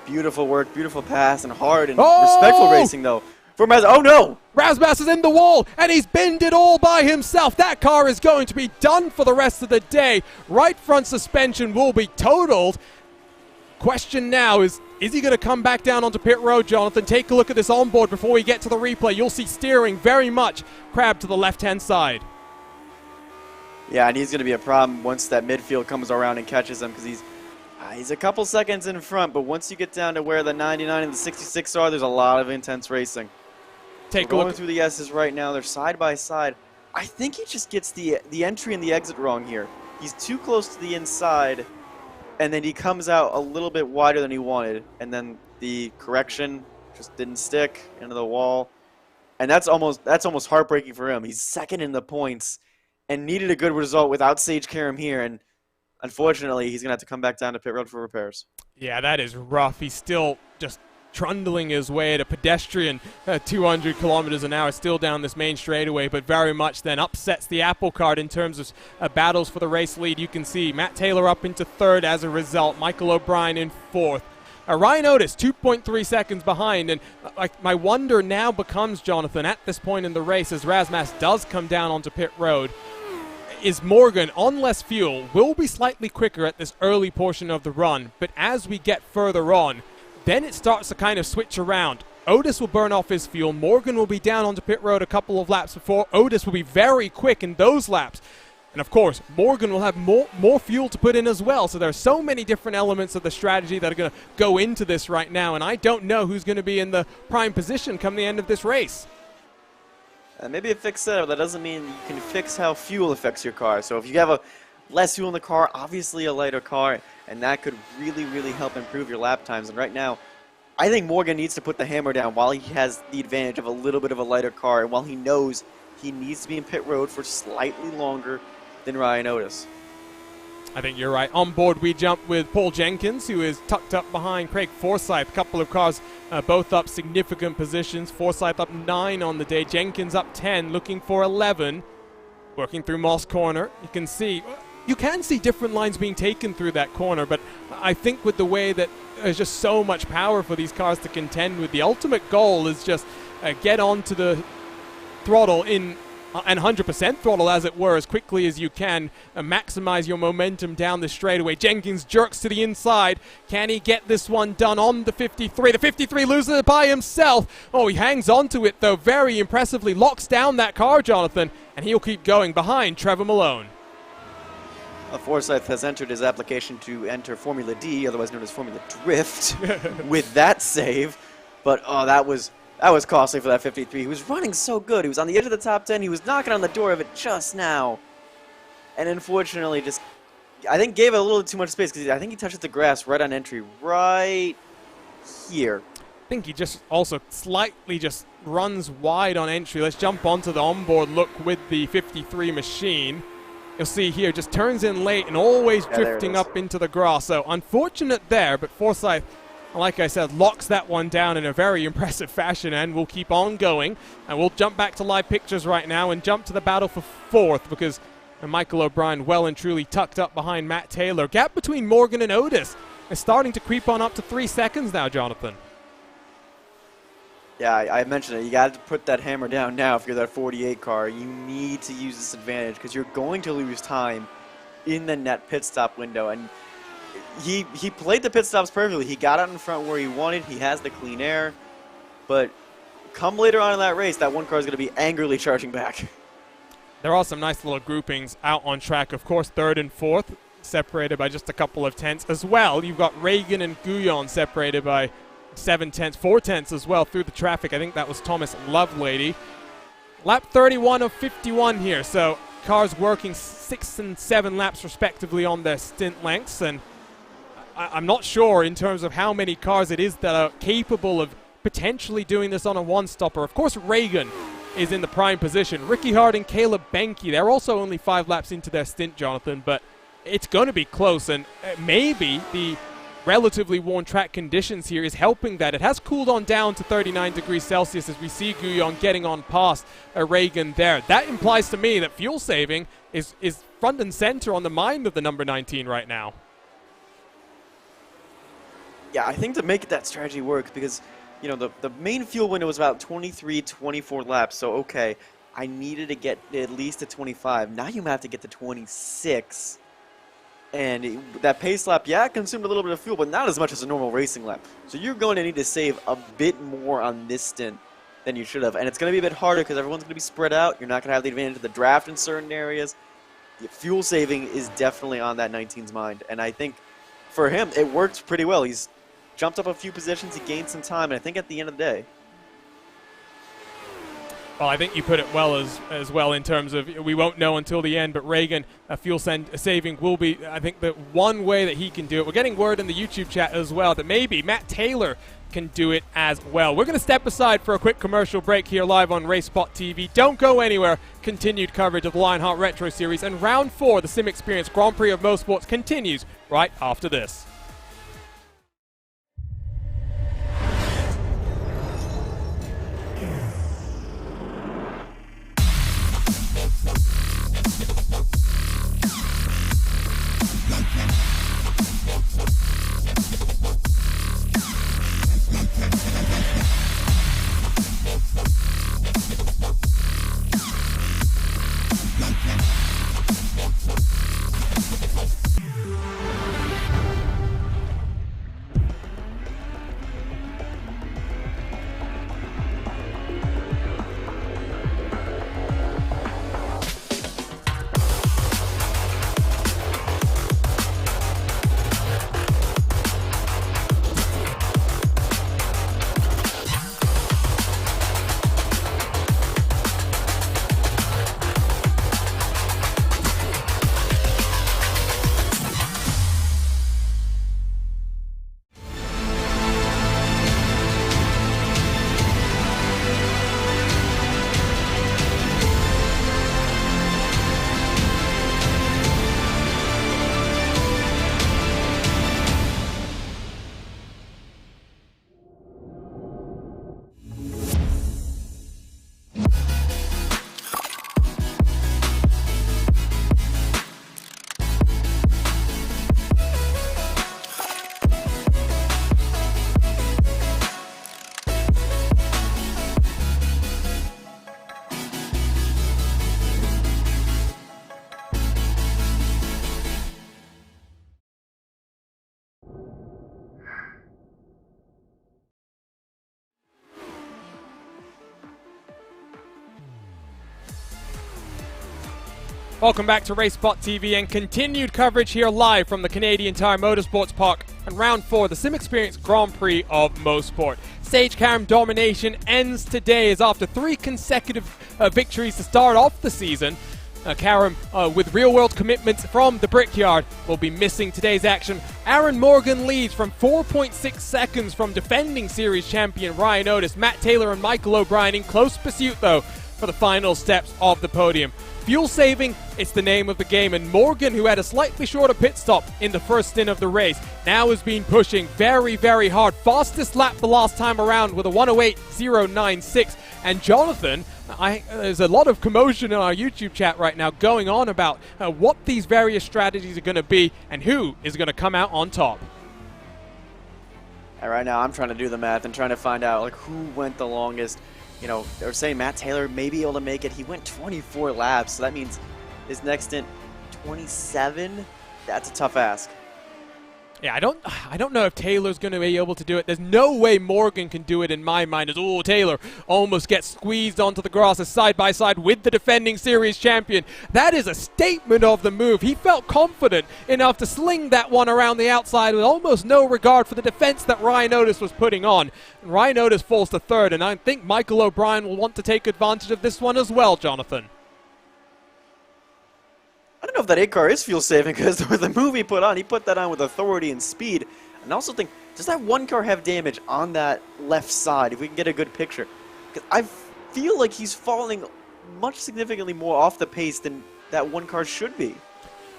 Beautiful work, beautiful pass, and hard and respectful racing, though. For oh no! Rasmus is in the wall, and he's binned it all by himself. That car is going to be done for the rest of the day. Right front suspension will be totaled. Question now is he going to come back down onto pit road, Jonathan? Take a look at this onboard before we get to the replay. You'll see steering very much crab to the left-hand side. Yeah, and he's going to be a problem once that midfield comes around and catches him, because he's a couple seconds in front, but once you get down to where the 99 and the 66 are, there's a lot of intense racing. Take We're a going look through the S's right now. They're side by side. I think he just gets the entry and the exit wrong here. He's too close to the inside, and then he comes out a little bit wider than he wanted, and then the correction just didn't stick into the wall. And that's almost heartbreaking for him. He's second in the points and needed a good result without Sage Karam here, and unfortunately, he's going to have to come back down to pit road for repairs. Yeah, that is rough. He's still just trundling his way at a pedestrian 200 kilometers an hour, still down this main straightaway, but very much then upsets the apple cart in terms of battles for the race lead. You can see Matt Taylor up into 3rd as a result, Michael O'Brien in 4th. Ryan Otis, 2.3 seconds behind, and my wonder now becomes, Jonathan, at this point in the race, as Rasmus does come down onto pit road, is Morgan on less fuel, will be slightly quicker at this early portion of the run, but as we get further on, then it starts to kind of switch around. Otis will burn off his fuel, Morgan will be down onto pit road a couple of laps before, Otis will be very quick in those laps. And of course, Morgan will have more fuel to put in as well, so there are so many different elements of the strategy that are going to go into this right now, and I don't know who's going to be in the prime position come the end of this race. Maybe a fixed setup. That doesn't mean you can fix how fuel affects your car. So if you have less fuel in the car, obviously a lighter car, and that could really, really help improve your lap times. And right now, I think Morgan needs to put the hammer down while he has the advantage of a little bit of a lighter car, and while he knows he needs to be in pit road for slightly longer than Ryan Otis. I think you're right. On board, we jump with Paul Jenkins, who is tucked up behind Craig Forsyth. A couple of cars both up significant positions. Forsyth up 9 on the day. Jenkins up 10, looking for 11. Working through Moss Corner. You can see different lines being taken through that corner, but I think with the way that there's just so much power for these cars to contend with, the ultimate goal is just get onto the throttle and 100% throttle, as it were, as quickly as you can, maximize your momentum down the straightaway. Jenkins jerks to the inside. Can he get this one done on the 53? The 53 loses it by himself. Oh, he hangs on to it, though, very impressively. Locks down that car, Jonathan, and he'll keep going behind Trevor Malone. Forsyth has entered his application to enter Formula D, otherwise known as Formula Drift, with that save. But, that was costly for that 53. He was running so good. He was on the edge of the top 10. He was knocking on the door of it just now. And unfortunately, I think gave it a little too much space, because I think he touched the grass right on entry, right here. I think he just also slightly just runs wide on entry. Let's jump onto the onboard look with the 53 machine. You'll see here, just turns in late and always drifting up into the grass. So unfortunate there, but Forsyth like I said, locks that one down in a very impressive fashion, and we'll keep on going. And we'll jump back to live pictures right now and jump to the battle for fourth, because Michael O'Brien well and truly tucked up behind Matt Taylor. Gap between Morgan and Otis is starting to creep on up to 3 seconds now, Jonathan. Yeah, I mentioned it. You got to put that hammer down now if you're that 48 car. You need to use this advantage because you're going to lose time in the net pit stop window. And he played the pit stops perfectly. He got out in front where he wanted. He has the clean air. But come later on in that race, that one car is going to be angrily charging back. There are some nice little groupings out on track. Of course, third and fourth separated by just a couple of tenths. As well, you've got Reagan and Guyon separated by 7 tenths, 4 tenths as well through the traffic. I think that was Thomas Lovelady. Lap 31 of 51 here, so cars working 6 and 7 laps respectively on their stint lengths, and I'm not sure in terms of how many cars it is that are capable of potentially doing this on a one-stopper. Of course, Reagan is in the prime position. Ricky Hart and Caleb Benke, they're also only 5 laps into their stint, Jonathan, but it's going to be close, and maybe the relatively worn track conditions here is helping that. It has cooled on down to 39 degrees Celsius as we see Guyon getting on past Reagan there. That implies to me that fuel saving is front and center on the mind of the number 19 right now. Yeah, I think to make that strategy work, because you know the main fuel window was about 23, 24 laps, so okay, I needed to get at least to 25. Now you might have to get to 26. And that pace lap, yeah, it consumed a little bit of fuel, but not as much as a normal racing lap. So you're going to need to save a bit more on this stint than you should have. And it's going to be a bit harder because everyone's going to be spread out. You're not going to have the advantage of the draft in certain areas. The fuel saving is definitely on that 19's mind. And I think for him, it worked pretty well. He's jumped up a few positions, he gained some time, and I think at the end of the day, well, I think you put it well as well in terms of we won't know until the end, but Reagan, fuel saving will be, I think, the one way that he can do it. We're getting word in the YouTube chat as well that maybe Matt Taylor can do it as well. We're going to step aside for a quick commercial break here live on RaceSpot.tv. Don't go anywhere. Continued coverage of the Lionheart Retro Series and Round 4, the SimXperience Grand Prix of Mosports, continues right after this. Welcome back to RaceSpot.tv and continued coverage here live from the Canadian Tire Motorsports Park and Round 4, the SimXperience Grand Prix of Mosport. Stage Karam domination ends today as after 3 consecutive victories to start off the season, Karam, with real-world commitments from the Brickyard, will be missing today's action. Aaron Morgan leads from 4.6 seconds from defending series champion Ryan Otis. Matt Taylor and Michael O'Brien in close pursuit, though, for the final steps of the podium. fuel saving, it's the name of the game, and Morgan, who had a slightly shorter pit stop in the first stint of the race, now has been pushing very, very hard. Fastest lap the last time around with a 1:08.096. And Jonathan, there's a lot of commotion in our YouTube chat right now going on about what these various strategies are going to be and who is going to come out on top. And right now, I'm trying to do the math and trying to find out like who went the longest. You know, they're saying Matt Taylor may be able to make it. He went 24 laps, so that means his next stint 27. That's a tough ask. Yeah, I don't know if Taylor's going to be able to do it. There's no way Morgan can do it in my mind. As Taylor almost gets squeezed onto the grass side by side with the defending series champion. That is a statement of the move. He felt confident enough to sling that one around the outside with almost no regard for the defense that Ryan Otis was putting on. And Ryan Otis falls to third, and I think Michael O'Brien will want to take advantage of this one as well, Jonathan. I don't know if that 8-car is fuel saving because the move he put on, he put that on with authority and speed. And I also think, does that 1-car have damage on that left side, if we can get a good picture? Because I feel like he's falling much significantly more off the pace than that 1-car should be.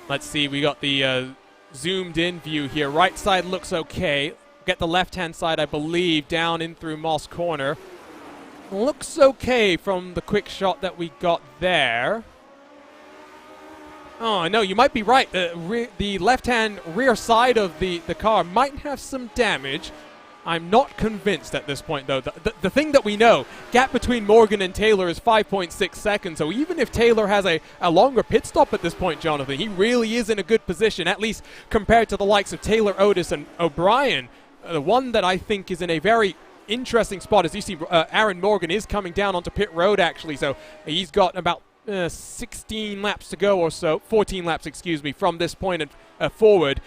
Let's see, we got the zoomed in view here. Right side looks okay. Get the left-hand side, I believe, down in through Moss Corner. Looks okay from the quick shot that we got there. Oh, no, you might be right. The left-hand rear side of the car might have some damage. I'm not convinced at this point, though. The thing that we know, gap between Morgan and Taylor is 5.6 seconds. So even if Taylor has a longer pit stop at this point, Jonathan, he really is in a good position, at least compared to the likes of Taylor, Otis, and O'Brien. The one that I think is in a very interesting spot, as you see, Aaron Morgan is coming down onto pit road, actually. So he's got about 16 laps to go or so, 14 laps, excuse me, from this point forward.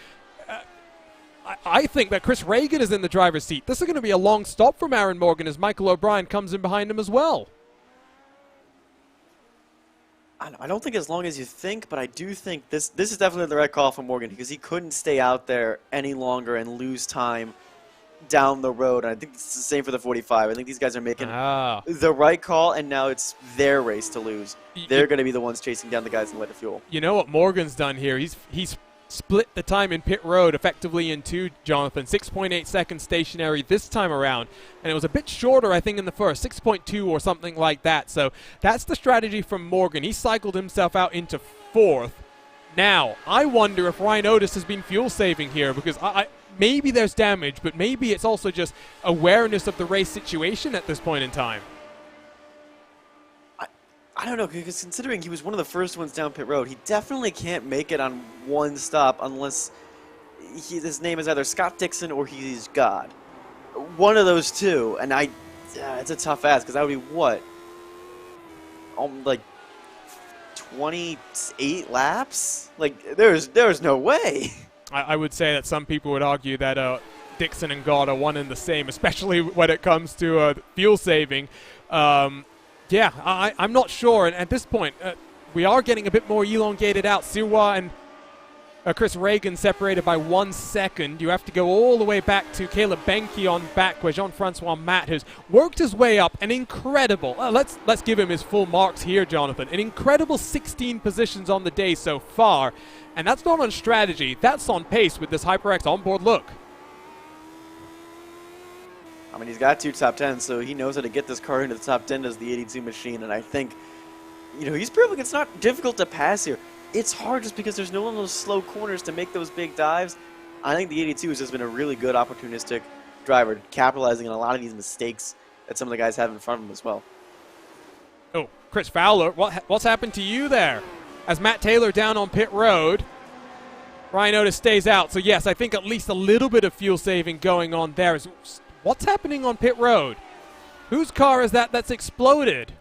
I think that Chris Reagan is in the driver's seat. This is going to be a long stop from Aaron Morgan as Michael O'Brien comes in behind him as well. I don't think as long as you think, but I do think this is definitely the right call for Morgan because he couldn't stay out there any longer and lose time down the road. And I think it's the same for the 45. I think these guys are making the right call, and now it's their race to lose. They're going to be the ones chasing down the guys in lighter fuel. You know what Morgan's done here? He's split the time in pit road effectively in two, Jonathan. 6.8 seconds stationary this time around. And it was a bit shorter, I think, in the first. 6.2 or something like that. So that's the strategy from Morgan. He cycled himself out into fourth. Now, I wonder if Ryan Otis has been fuel saving here because maybe there's damage, but maybe it's also just awareness of the race situation at this point in time. I don't know, because considering he was one of the first ones down pit road, he definitely can't make it on one stop unless his name is either Scott Dixon or he's God. One of those two, and it's a tough ask because that would be what? Like 28 laps? Like, there's no way. I would say that some people would argue that Dixon and God are one and the same, especially when it comes to fuel saving. Yeah, I'm not sure. And at this point, we are getting a bit more elongated out. Siwa and Chris Reagan separated by 1 second. You have to go all the way back to Caleb Benke on back, where Jean-Francois Matt has worked his way up. An incredible, let's give him his full marks here, Jonathan. An incredible 16 positions on the day so far. And that's not on strategy. That's on pace with this HyperX onboard look. I mean, he's got 2 top 10s, so he knows how to get this car into the top 10 as the 82 machine. And I think, he's proving it's not difficult to pass here. It's hard just because there's no one of those slow corners to make those big dives. I think the 82 has just been a really good opportunistic driver, capitalizing on a lot of these mistakes that some of the guys have in front of him as well. Oh, Chris Fowler, what's happened to you there? As Matt Taylor down on pit road, Ryan Otis stays out. So yes, I think at least a little bit of fuel saving going on there. What's happening on pit road? Whose car is that's exploded?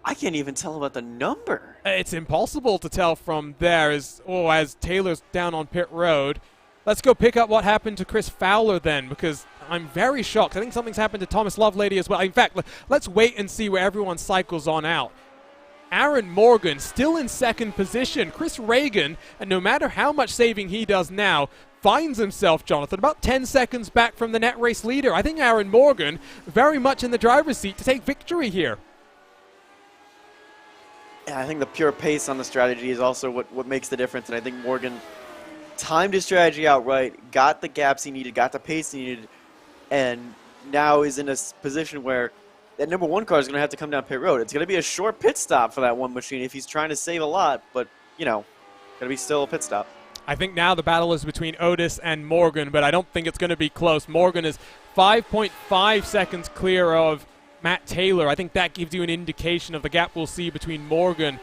I can't even tell about the number. It's impossible to tell from there as Taylor's down on pit road. Let's go pick up what happened to Chris Fowler then, because I'm very shocked. I think something's happened to Thomas Lovelady as well. In fact, let's wait and see where everyone cycles on out. Aaron Morgan still in second position. Chris Reagan, and no matter how much saving he does now, finds himself, Jonathan, about 10 seconds back from the net race leader. I think Aaron Morgan very much in the driver's seat to take victory here. And I think the pure pace on the strategy is also what makes the difference. And I think Morgan timed his strategy out right, got the gaps he needed, got the pace he needed, and now is in a position where that number 1 car is going to have to come down pit road. It's going to be a short pit stop for that one machine if he's trying to save a lot, but, you know, going to be still a pit stop. I think now the battle is between Otis and Morgan, but I don't think it's going to be close. Morgan is 5.5 seconds clear of Matt Taylor. I think that gives you an indication of the gap we'll see between Morgan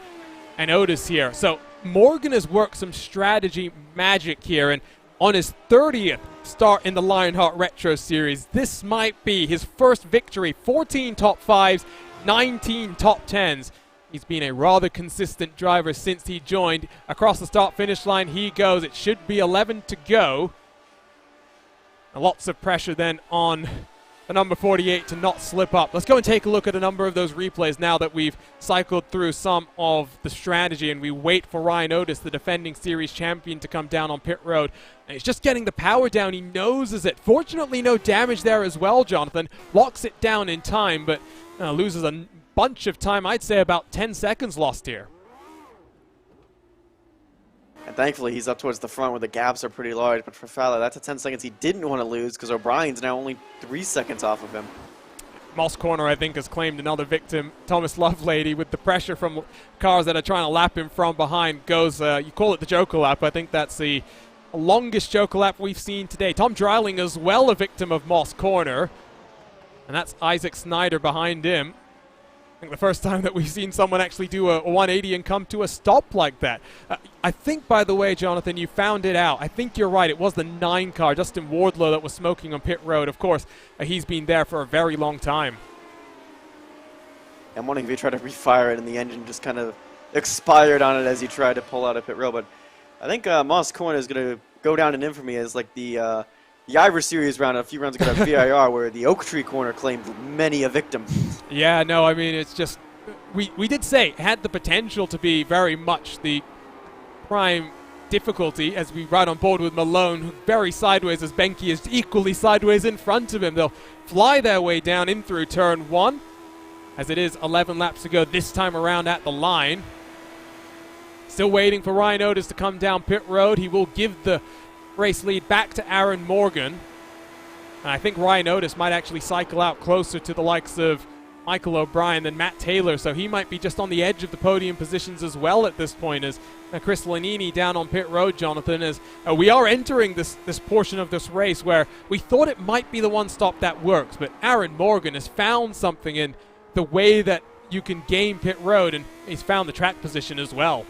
and Otis here. So Morgan has worked some strategy magic here, and on his 30th start in the Lionheart Retro Series, this might be his first victory. 14 top 5s, 19 top 10s. He's been a rather consistent driver since he joined. Across the start-finish line he goes. It should be 11 to go. And lots of pressure then on the number 48 to not slip up. Let's go and take a look at a number of those replays now that we've cycled through some of the strategy and we wait for Ryan Otis, the defending series champion, to come down on pit road. And he's just getting the power down. He noses it. Fortunately, no damage there as well, Jonathan. Locks it down in time, but loses a bunch of time. I'd say about 10 seconds lost here. And thankfully, he's up towards the front where the gaps are pretty large. But for Fowler, that's a 10 seconds he didn't want to lose because O'Brien's now only 3 seconds off of him. Moss Corner, I think, has claimed another victim. Thomas Lovelady, with the pressure from cars that are trying to lap him from behind, goes, you call it the Joker lap. I think that's the longest Joker lap we've seen today. Tom Dreiling as well, a victim of Moss Corner. And that's Isaac Snyder behind him. I think the first time that we've seen someone actually do a 180 and come to a stop like that. I think, by the way, Jonathan, you found it out. I think you're right. It was the 9 car, Justin Wardlow, that was smoking on pit road. Of course, he's been there for a very long time. I'm wondering if he tried to refire it and the engine just kind of expired on it as he tried to pull out a pit road. But I think Moss Corner is going to go down in infamy as like the Ivor Series round a few rounds ago at VIR where the Oak Tree Corner claimed many a victim. Yeah, no, I mean, it's just, we did say it had the potential to be very much the prime difficulty as we ride on board with Malone, very sideways as Benke is equally sideways in front of him. They'll fly their way down in through turn 1 as it is 11 laps to go this time around at the line. Still waiting for Ryan Otis to come down pit road. He will give the race lead back to Aaron Morgan. And I think Ryan Otis might actually cycle out closer to the likes of Michael O'Brien than Matt Taylor, so he might be just on the edge of the podium positions as well at this point as Chris Lanini down on pit road, Jonathan, as we are entering this portion of this race where we thought it might be the one stop that works, but Aaron Morgan has found something in the way that you can game pit road, and he's found the track position as well.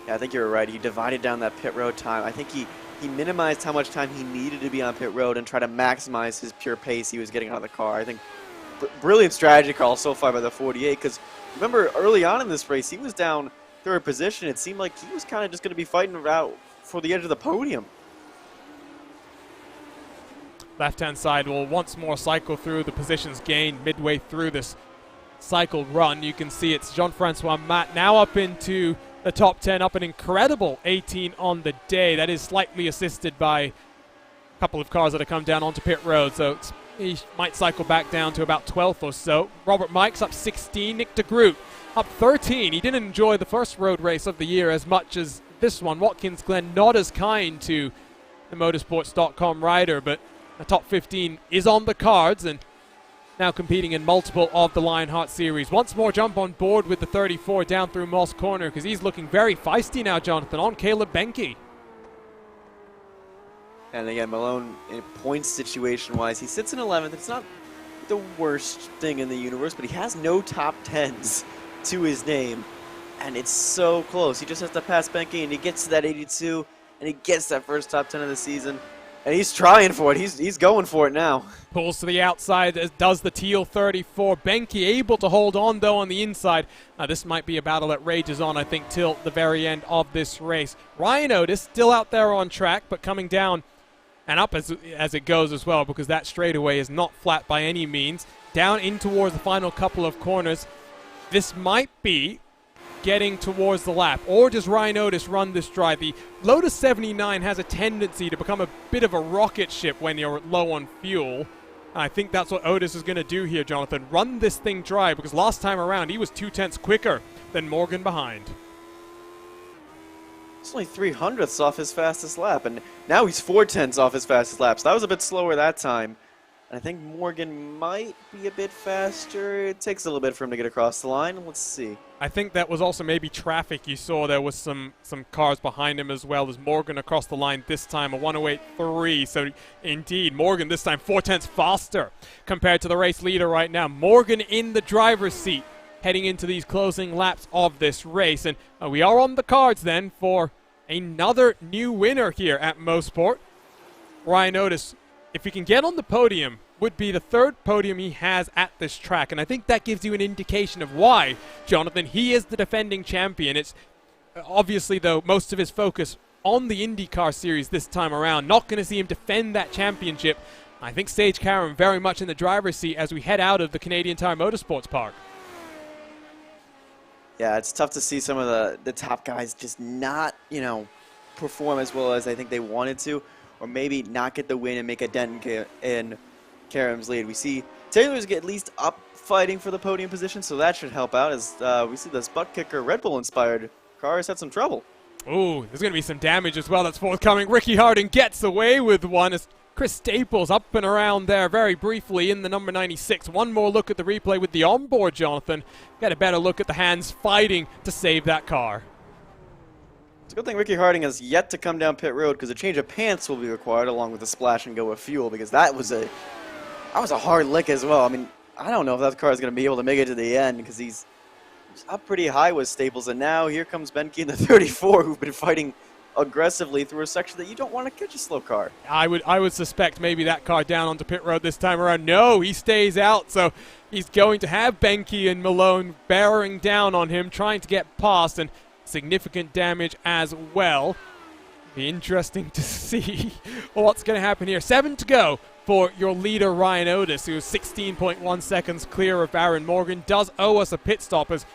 Yeah, I think you're right. He divided down that pit road time. I think he minimized how much time he needed to be on pit road and try to maximize his pure pace he was getting out of the car. I think brilliant strategy call so far by the 48 because remember early on in this race he was down 3rd position. It seemed like he was kind of just going to be fighting out for the edge of the podium. Left-hand side will once more cycle through the positions gained midway through this cycle run. You can see it's Jean-Francois Matt now up into the top 10, up an incredible 18 on the day. That is slightly assisted by a couple of cars that have come down onto pit road, so he might cycle back down to about 12th or so. Robert Mikes up 16, Nick de Groot up 13. He didn't enjoy the first road race of the year as much as this one. Watkins Glen not as kind to the motorsports.com rider, but the top 15 is on the cards and now competing in multiple of the Lionheart series. Once more jump on board with the 34 down through Moss Corner because he's looking very feisty now, Jonathan, on Caleb Benke. And again, Malone, in points situation-wise, he sits in 11th. It's not the worst thing in the universe, but he has no top 10s to his name. And it's so close. He just has to pass Benke, and he gets to that 82, and he gets that first top 10 of the season. And he's trying for it. He's going for it now. Pulls to the outside as does the Teal 34. Benke able to hold on, though, on the inside. This might be a battle that rages on, I think, till the very end of this race. Ryan Otis still out there on track, but coming down and up as it goes as well, because that straightaway is not flat by any means. Down in towards the final couple of corners. This might be getting towards the lap, or does Ryan Otis run this drive? The Lotus 79 has a tendency to become a bit of a rocket ship when you're low on fuel. I think that's what Otis is going to do here, Jonathan. Run this thing dry, because last time around he was 0.2 quicker than Morgan behind. It's only 300ths off his fastest lap, and now he's 0.4 off his fastest lap. So that was a bit slower that time. And I think Morgan might be a bit faster. It takes a little bit for him to get across the line. Let's see. I think that was also maybe traffic. You saw there was some cars behind him as well as Morgan across the line this time, a 1:08.3. So indeed, Morgan this time 0.4 faster compared to the race leader right now. Morgan in the driver's seat heading into these closing laps of this race. And we are on the cards then for another new winner here at Mosport. Ryan Otis, if he can get on the podium, would be the third podium he has at this track. And I think that gives you an indication of why, Jonathan, he is the defending champion. It's obviously, though, most of his focus on the IndyCar series this time around. Not going to see him defend that championship. I think Sage Karam very much in the driver's seat as we head out of the Canadian Tire Motorsports Park. Yeah, it's tough to see some of the top guys just not, perform as well as I think they wanted to, or maybe not get the win and make a dent in Karam's lead. We see Taylor's at least up fighting for the podium position, so that should help out as we see this buttkicker Red Bull-inspired car has had some trouble. Ooh, there's going to be some damage as well that's forthcoming. Ricky Harding gets away with one as Chris Staples up and around there very briefly in the number 96. One more look at the replay with the onboard, Jonathan. Get a better look at the hands fighting to save that car. It's a good thing Ricky Harding has yet to come down pit road because a change of pants will be required along with a splash and go of fuel because that was a hard lick as well. I mean, I don't know if that car is going to be able to make it to the end because he's up pretty high with Staples. And now here comes Benke in the 34 who've been fighting aggressively through a section that you don't want to catch a slow car. I would suspect maybe that car down onto pit road this time around. No, he stays out, so he's going to have Benke and Malone bearing down on him, trying to get past, and significant damage as well. Be interesting to see what's going to happen here. 7 to go for your leader Ryan Otis, who is 16.1 seconds clear of Aaron Morgan. Does owe us a pit stop as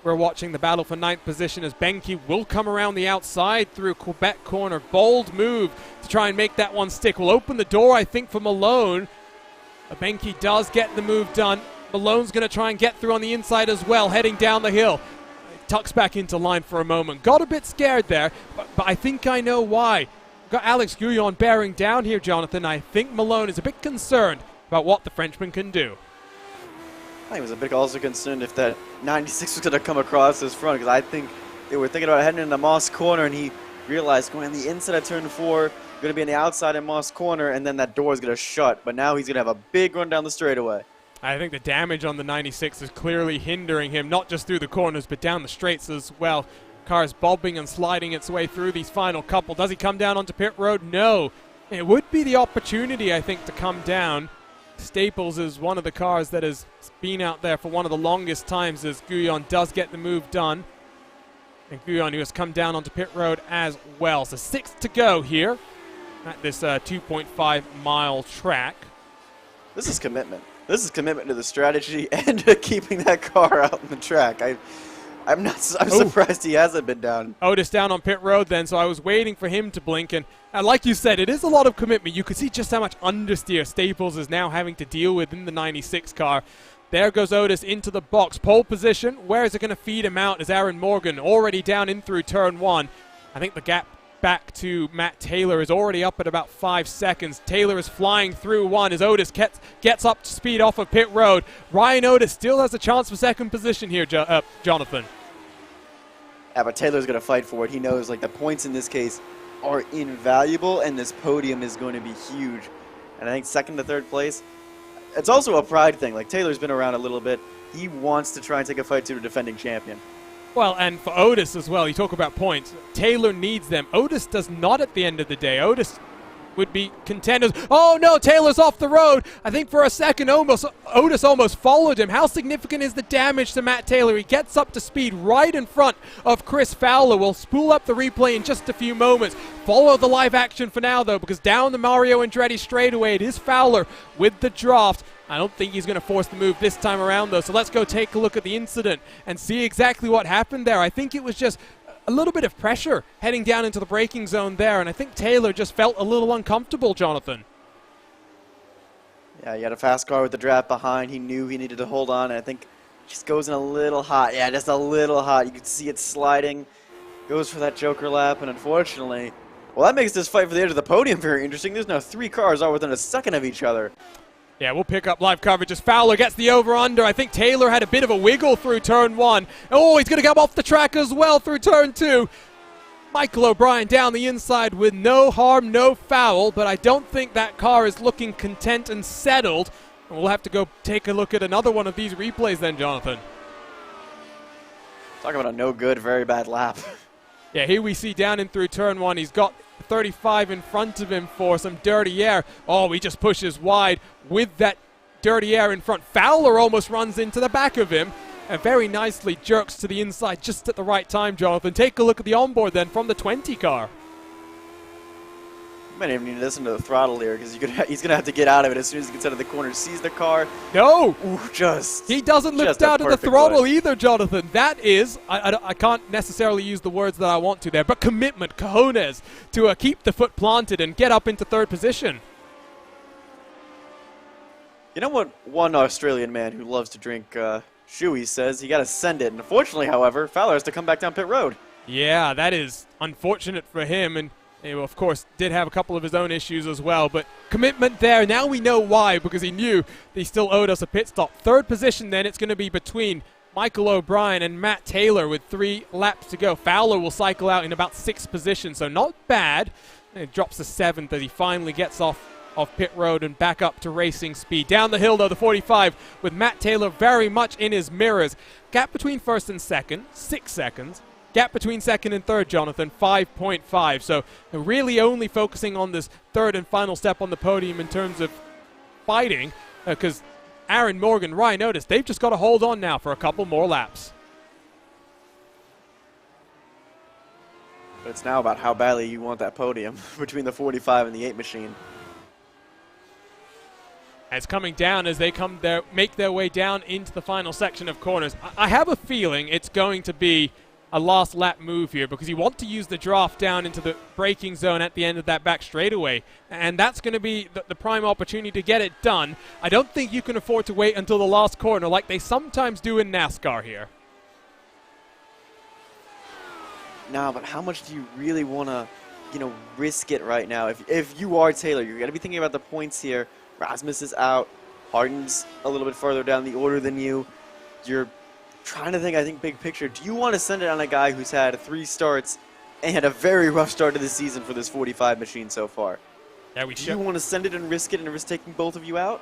we're watching the battle for 9th position as Benke will come around the outside through Quebec corner. Bold move to try and make that one stick. Will open the door, I think, for Malone. Benke does get the move done. Malone's going to try and get through on the inside as well, heading down the hill. Tucks back into line for a moment. Got a bit scared there, but I think I know why. Got Alex Gouillon bearing down here, Jonathan. I think Malone is a bit concerned about what the Frenchman can do. I was a bit also concerned if that 96 was going to come across his front because I think they were thinking about heading into Moss corner and he realized going on the inside of turn 4, going to be on the outside in Moss corner, and then that door is going to shut. But now he's going to have a big run down the straightaway. I think the damage on the 96 is clearly hindering him, not just through the corners, but down the straights as well. Car's bobbing and sliding its way through these final couple. Does he come down onto pit road? No. It would be the opportunity, I think, to come down. Staples is one of the cars that has been out there for one of the longest times as Gouillon does get the move done. And Gouillon, who has come down onto pit road as well. So 6 to go here at this 2.5 mile track. This is commitment. This is commitment to the strategy and to keeping that car out on the track. I'm surprised he hasn't been down. Otis down on pit road then, so I was waiting for him to blink. And like you said, it is a lot of commitment. You could see just how much understeer Staples is now having to deal with in the 96 car. There goes Otis into the box. Pole position. Where is it going to feed him out? Is Aaron Morgan already down in through turn 1? I think the gap back to Matt Taylor is already up at about 5 seconds. Taylor is flying through 1 as Otis gets up to speed off of pit road. Ryan Otis still has a chance for second position here, Jonathan. Yeah, but Taylor's going to fight for it. He knows the points in this case are invaluable, and this podium is going to be huge. And I think second to third place, it's also a pride thing. Taylor's been around a little bit. He wants to try and take a fight to the defending champion. Well, and for Otis as well, you talk about points. Taylor needs them. Otis does not at the end of the day. Otis would be contenders. Oh no, Taylor's off the road. I think for a second Otis almost followed him. How significant is the damage to Matt Taylor? He gets up to speed right in front of Chris Fowler. We'll spool up the replay in just a few moments. Follow the live action for now though, because down the Mario Andretti straightaway, it is Fowler with the draft. I don't think he's going to force the move this time around though, so let's go take a look at the incident and see exactly what happened there. I think it was just a little bit of pressure heading down into the braking zone there, and I think Taylor just felt a little uncomfortable, Jonathan. Yeah, he had a fast car with the draft behind. He knew he needed to hold on, and I think just goes in a little hot. Yeah, just a little hot. You can see it sliding. Goes for that Joker lap, and unfortunately, well, that makes this fight for the edge of the podium very interesting. There's now 3 cars all within a second of each other. Yeah, we'll pick up live coverage as Fowler gets the over-under. I think Taylor had a bit of a wiggle through turn 1. Oh, he's going to come off the track as well through turn 2. Michael O'Brien down the inside with no harm, no foul, but I don't think that car is looking content and settled. And we'll have to go take a look at another one of these replays then, Jonathan. Talk about a no good, very bad lap. Yeah, here we see down in through turn 1, he's got 35 in front of him for some dirty air. Oh, he just pushes wide with that dirty air in front. Fowler almost runs into the back of him and very nicely jerks to the inside just at the right time, Jonathan. Take a look at the onboard then from the 20 car. You might even need to listen to the throttle here because he's going to have to get out of it as soon as he gets out of the corner. Sees the car. No! Ooh, He doesn't lift out of the throttle either, Jonathan. That is, I can't necessarily use the words that I want to there, but commitment, cojones, to keep the foot planted and get up into 3rd position. You know what one Australian man who loves to drink shoey says? He got to send it. And unfortunately, however, Fowler has to come back down pit road. Yeah, that is unfortunate for him, and he, of course, did have a couple of his own issues as well, but commitment there. Now we know why, because he knew he still owed us a pit stop. 3rd position, then, it's going to be between Michael O'Brien and Matt Taylor with 3 laps to go. Fowler will cycle out in about 6th position, so not bad. And it drops to 7th as he finally gets off pit road and back up to racing speed. Down the hill, though, the 45, with Matt Taylor very much in his mirrors. Gap between 1st and 2nd, 6 seconds. Gap between 2nd and 3rd, Jonathan, 5.5. So really only focusing on this 3rd and final step on the podium in terms of fighting, because Aaron Morgan, Ryan Otis, they've just got to hold on now for a couple more laps. But it's now about how badly you want that podium between the 45 and the 8 machine. As coming down as they make their way down into the final section of corners. I have a feeling it's going to be a last lap move here because you want to use the draft down into the braking zone at the end of that back straightaway, and that's going to be the prime opportunity to get it done. I don't think you can afford to wait until the last corner like they sometimes do in NASCAR here. No, but how much do you really want to, risk it right now? If you are Taylor, you're going to be thinking about the points here. Rasmus is out. Harden's a little bit further down the order than you. You're trying to think, I think, big picture. Do you want to send it on a guy who's had 3 starts and had a very rough start to the season for this 45 machine so far? Yeah, do you want to send it and risk taking both of you out?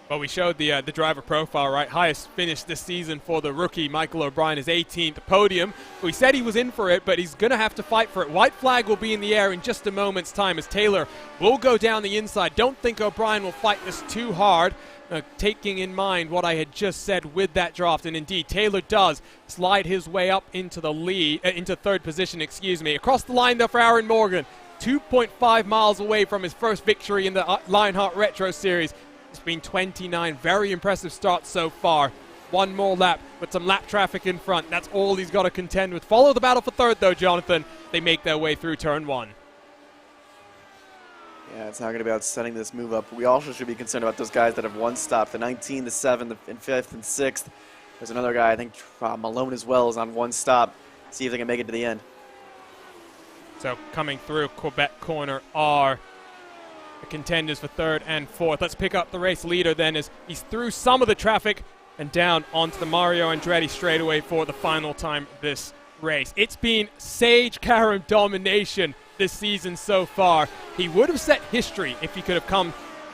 Well, we showed the driver profile, right? Highest finish this season for the rookie, Michael O'Brien, is 18th podium. We said he was in for it, but he's going to have to fight for it. White flag will be in the air in just a moment's time as Taylor will go down the inside. Don't think O'Brien will fight this too hard, taking in mind what I had just said with that draft. And indeed, Taylor does slide his way up into the lead, into 3rd position, Across the line, though, for Aaron Morgan, 2.5 miles away from his first victory in the Lionheart Retro Series. It's been 29 very impressive starts so far. One more lap with some lap traffic in front. That's all he's got to contend with. Follow the battle for 3rd, though, Jonathan. They make their way through turn 1. Yeah, it's not going to be about setting this move up. We also should be concerned about those guys that have 1 stop. The 19, the 7, and 5th, and 6th. There's another guy, I think Malone as well, is on 1 stop. See if they can make it to the end. So coming through Quebec corner are the contenders for 3rd and 4th. Let's pick up the race leader then as he's through some of the traffic and down onto the Mario Andretti straightaway for the final time this race. It's been Sage Karam domination this season so far. He would have set history if he could have come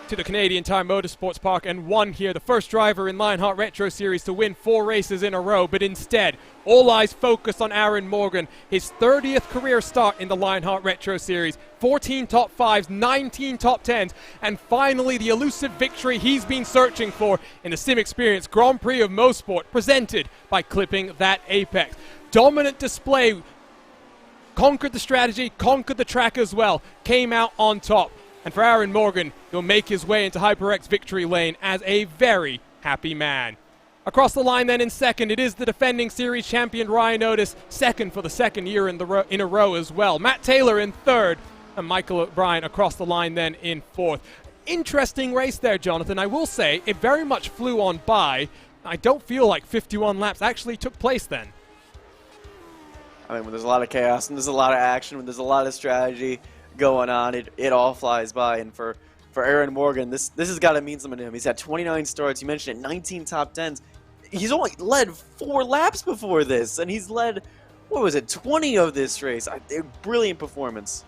to the Canadian Tire Motorsports Park and won here, the first driver in Lionheart Retro Series to win 4 races in a row, but instead, all eyes focused on Aaron Morgan, his 30th career start in the Lionheart Retro Series, 14 top 5s, 19 top 10s, and finally the elusive victory he's been searching for in the SimXperience Grand Prix of Mosport, presented by Clipping That Apex. Dominant display, conquered the strategy, conquered the track as well, came out on top. And for Aaron Morgan, he'll make his way into HyperX victory lane as a very happy man. Across the line then in 2nd, it is the defending series champion Ryan Otis, 2nd for the 2nd year in a row as well. Matt Taylor in 3rd, and Michael O'Brien across the line then in 4th. interesting race there, Jonathan. I will say it very much flew on by. I don't feel like 51 laps actually took place then. I mean, when there's a lot of chaos and there's a lot of action, when there's a lot of strategy going on, it all flies by. And for Aaron Morgan, this has got to mean something to him. He's had 29 starts. You mentioned it, 19 top 10s. He's only led 4 laps before this, and he's led, what was it, 20 of this race. Brilliant performance.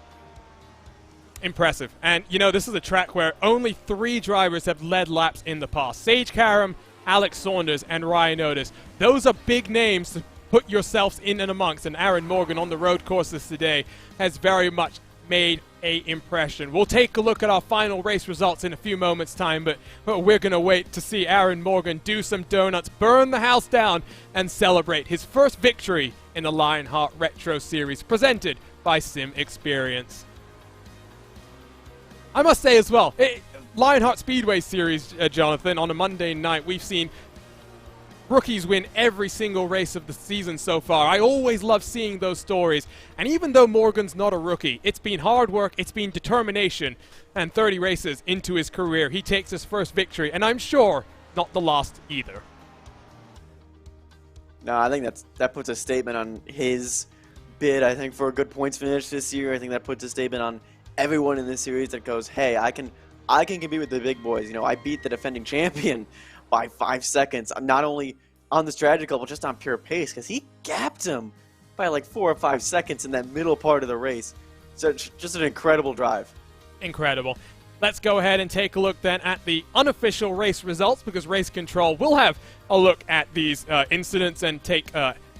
Impressive. And, you know, this is a track where only 3 drivers have led laps in the past. Sage Karam, Alex Saunders, and Ryan Otis. Those are big names to put yourselves in and amongst, and Aaron Morgan on the road courses today has very much made a impression. We'll take a look at our final race results in a few moments' time, but we're going to wait to see Aaron Morgan do some donuts, burn the house down, and celebrate his first victory in the Lionheart Retro Series, presented by SimXperience. I must say as well, Lionheart Speedway Series, Jonathan, on a Monday night, we've seen rookies win every single race of the season so far. I always love seeing those stories. And even though Morgan's not a rookie, it's been hard work, it's been determination. And 30 races into his career, he takes his first victory. And I'm sure not the last either. No, I think that puts a statement on his bid, I think, for a good points finish this year. I think that puts a statement on everyone in this series that goes, hey, I can compete with the big boys. You know, I beat the defending champion by 5 seconds. I'm not only on the strategy level, just on pure pace, because he gapped him by like 4 or 5 seconds in that middle part of the race. So just an incredible drive. Incredible. Let's go ahead and take a look then at the unofficial race results, because Race Control will have a look at these incidents and take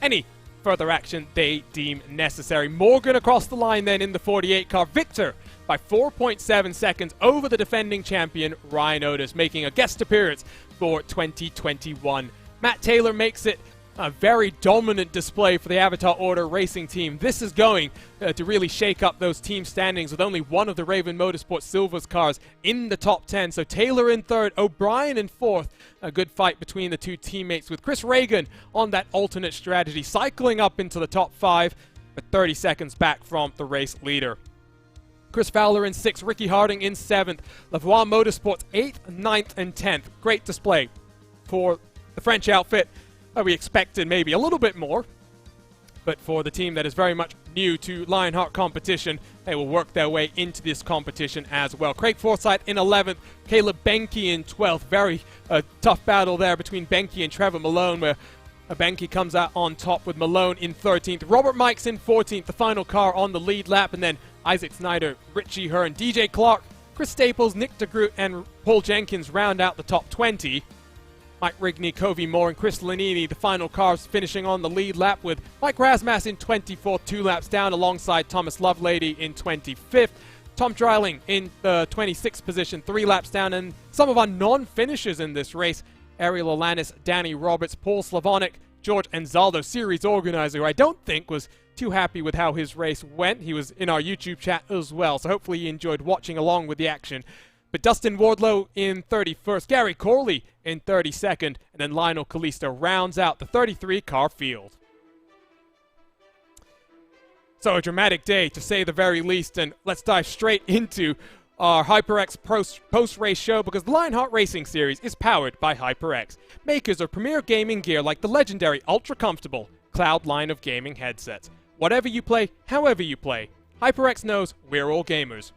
any further action they deem necessary. Morgan across the line then in the 48 car, victor by 4.7 seconds over the defending champion Ryan Otis, making a guest appearance for 2021. Matt Taylor makes it a very dominant display for the Avatar Order racing team. This is going to really shake up those team standings, with only one of the Raven Motorsports Silver's cars in the top 10. So Taylor in third, O'Brien in fourth. A good fight between the two teammates, with Chris Reagan on that alternate strategy, cycling up into the top 5, but 30 seconds back from the race leader. Chris Fowler in 6th, Ricky Harding in 7th, Lavoie Motorsports 8th, 9th, and 10th. Great display for the French outfit. We expected maybe a little bit more, but for the team that is very much new to Lionheart competition, they will work their way into this competition as well. Craig Forsyth in 11th, Caleb Benke in 12th. Very tough battle there between Benke and Trevor Malone, where Benke comes out on top with Malone in 13th. Robert Mikes in 14th, the final car on the lead lap, and then Isaac Snyder, Richie Hearn, DJ Clark, Chris Staples, Nick DeGroot, and Paul Jenkins round out the top 20. Mike Rigney, Covey Moore, and Chris Lanini, the final cars finishing on the lead lap, with Mike Rasmas in 24th, 2 laps down, alongside Thomas Lovelady in 25th. Tom Dreiling in the 26th position, 3 laps down, and some of our non-finishers in this race, Ariel Alanis, Danny Roberts, Paul Slavonic, George Anzaldo, series organizer, who I don't think was too happy with how his race went. He was in our YouTube chat as well, so hopefully he enjoyed watching along with the action. But Dustin Wardlow in 31st, Gary Corley in 32nd, and then Lionel Kalisto rounds out the 33-car field. So a dramatic day, to say the very least, and let's dive straight into our HyperX post-race show, because the Lionheart Racing Series is powered by HyperX, makers of premier gaming gear like the legendary ultra-comfortable Cloud line of gaming headsets. Whatever you play, however you play, HyperX knows we're all gamers.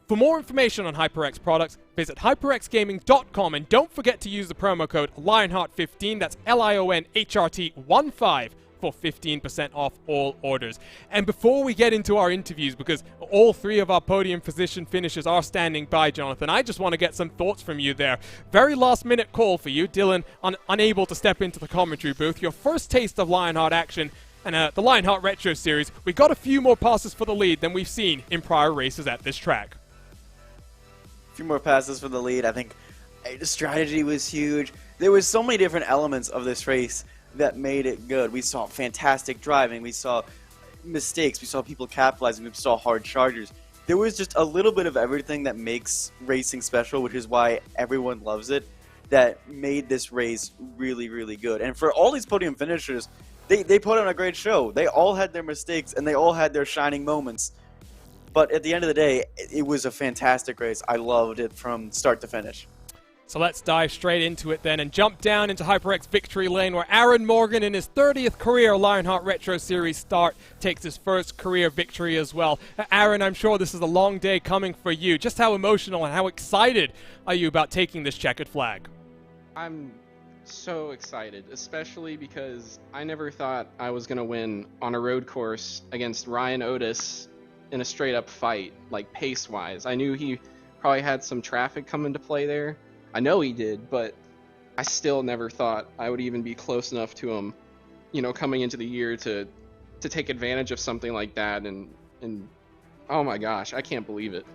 For more information on HyperX products, visit hyperxgaming.com, and don't forget to use the promo code Lionheart15, that's LIONHRT15, for 15% off all orders. And before we get into our interviews, because all 3 of our podium position finishers are standing by, Jonathan, I just want to get some thoughts from you there. Very last minute call for you, Dylan, unable to step into the commentary booth. Your first taste of Lionheart action, and the Lionheart Retro Series, we got a few more passes for the lead than we've seen in prior races at this track. A few more passes for the lead. I think the strategy was huge. There was so many different elements of this race that made it good. We saw fantastic driving. We saw mistakes. We saw people capitalizing. We saw hard chargers. There was just a little bit of everything that makes racing special, which is why everyone loves it, that made this race really, really good. And for all these podium finishers, they put on a great show. They all had their mistakes, and they all had their shining moments. But at the end of the day, it was a fantastic race. I loved it from start to finish. So let's dive straight into it then and jump down into HyperX victory lane, where Aaron Morgan, in his 30th career Lionheart Retro Series start, takes his first career victory as well. Aaron, I'm sure this is a long day coming for you. Just how emotional and how excited are you about taking this checkered flag? I'm so excited, especially because I never thought I was going to win on a road course against Ryan Otis in a straight-up fight, like pace-wise. I knew he probably had some traffic come into play there. I know he did, but I still never thought I would even be close enough to him, you know, coming into the year to take advantage of something like that. And oh my gosh, I can't believe it.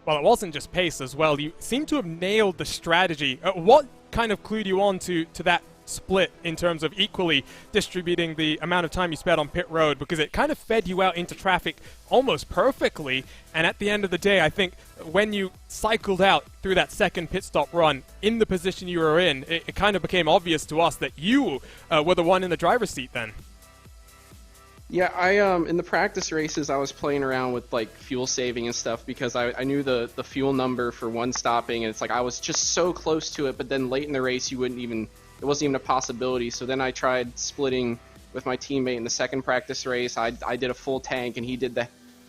Well, it wasn't just pace as well. You seem to have nailed the strategy. What kind of clued you on to that split in terms of equally distributing the amount of time you spent on pit road? Because it kind of fed you out into traffic almost perfectly. And at the end of the day, I think when you cycled out through that second pit stop run in the position you were in, it kind of became obvious to us that you were the one in the driver's seat then. Yeah, I in the practice races I was playing around with like fuel saving and stuff because I knew the fuel number for one stopping, and it's like I was just so close to it, but then late in the race it wasn't even a possibility. So then I tried splitting with my teammate in the second practice race. I did a full tank and he did the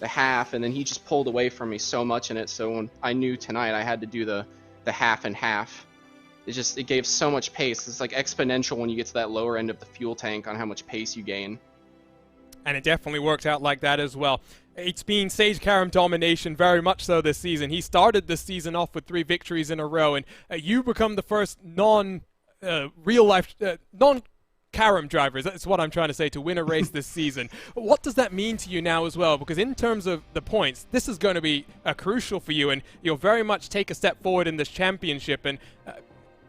half, and then he just pulled away from me so much in it. So when I knew tonight I had to do the half and half, it gave so much pace. It's like exponential when you get to that lower end of the fuel tank on how much pace you gain. And it definitely worked out like that as well. It's been Sage Karam domination very much so this season. He started this season off with 3 victories in a row, and you become the first non-Karam drivers, that's what I'm trying to say, to win a race this season. What does that mean to you now as well? Because in terms of the points, this is going to be crucial for you, and you'll very much take a step forward in this championship. And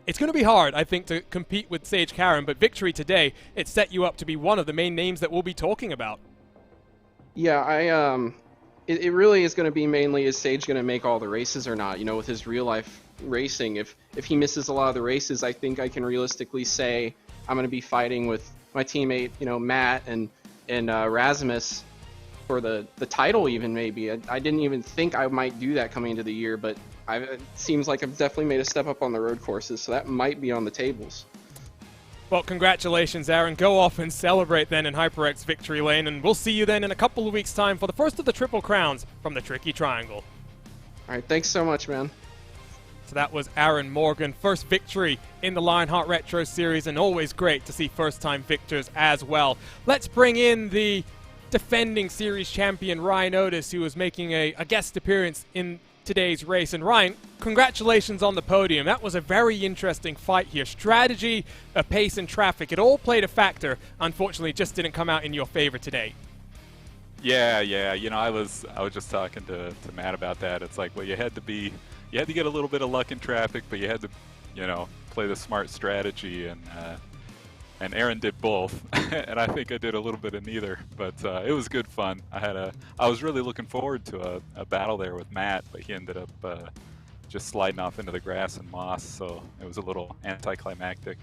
it's going to be hard, I think, to compete with Sage Karam, but victory today, it set you up to be one of the main names that we'll be talking about. Yeah, it really is going to be mainly, is Sage going to make all the races or not, you know, with his real life racing. If he misses a lot of the races, I think I can realistically say I'm going to be fighting with my teammate, you know, Matt and Rasmus for the title even maybe. I didn't even think I might do that coming into the year, but it seems like I've definitely made a step up on the road courses, so that might be on the tables. Well, congratulations, Aaron. Go off and celebrate then in HyperX Victory Lane, and we'll see you then in a couple of weeks' time for the first of the Triple Crowns from the Tricky Triangle. All right, thanks so much, man. So that was Aaron Morgan, first victory in the Lionheart Retro Series, and always great to see first-time victors as well. Let's bring in the defending series champion, Ryan Otis, who was making a guest appearance in today's race. And Ryan, congratulations on the podium. That was a very interesting fight here. Strategy, pace, and traffic, it all played a factor. Unfortunately, it just didn't come out in your favor today. Yeah. You know, I was just talking to Matt about that. It's like, well, you had to get a little bit of luck in traffic, but you had to, you know, play the smart strategy, and Aaron did both, and I think I did a little bit of neither, but it was good fun. I was really looking forward to a battle there with Matt, but he ended up just sliding off into the grass and moss, so it was a little anticlimactic.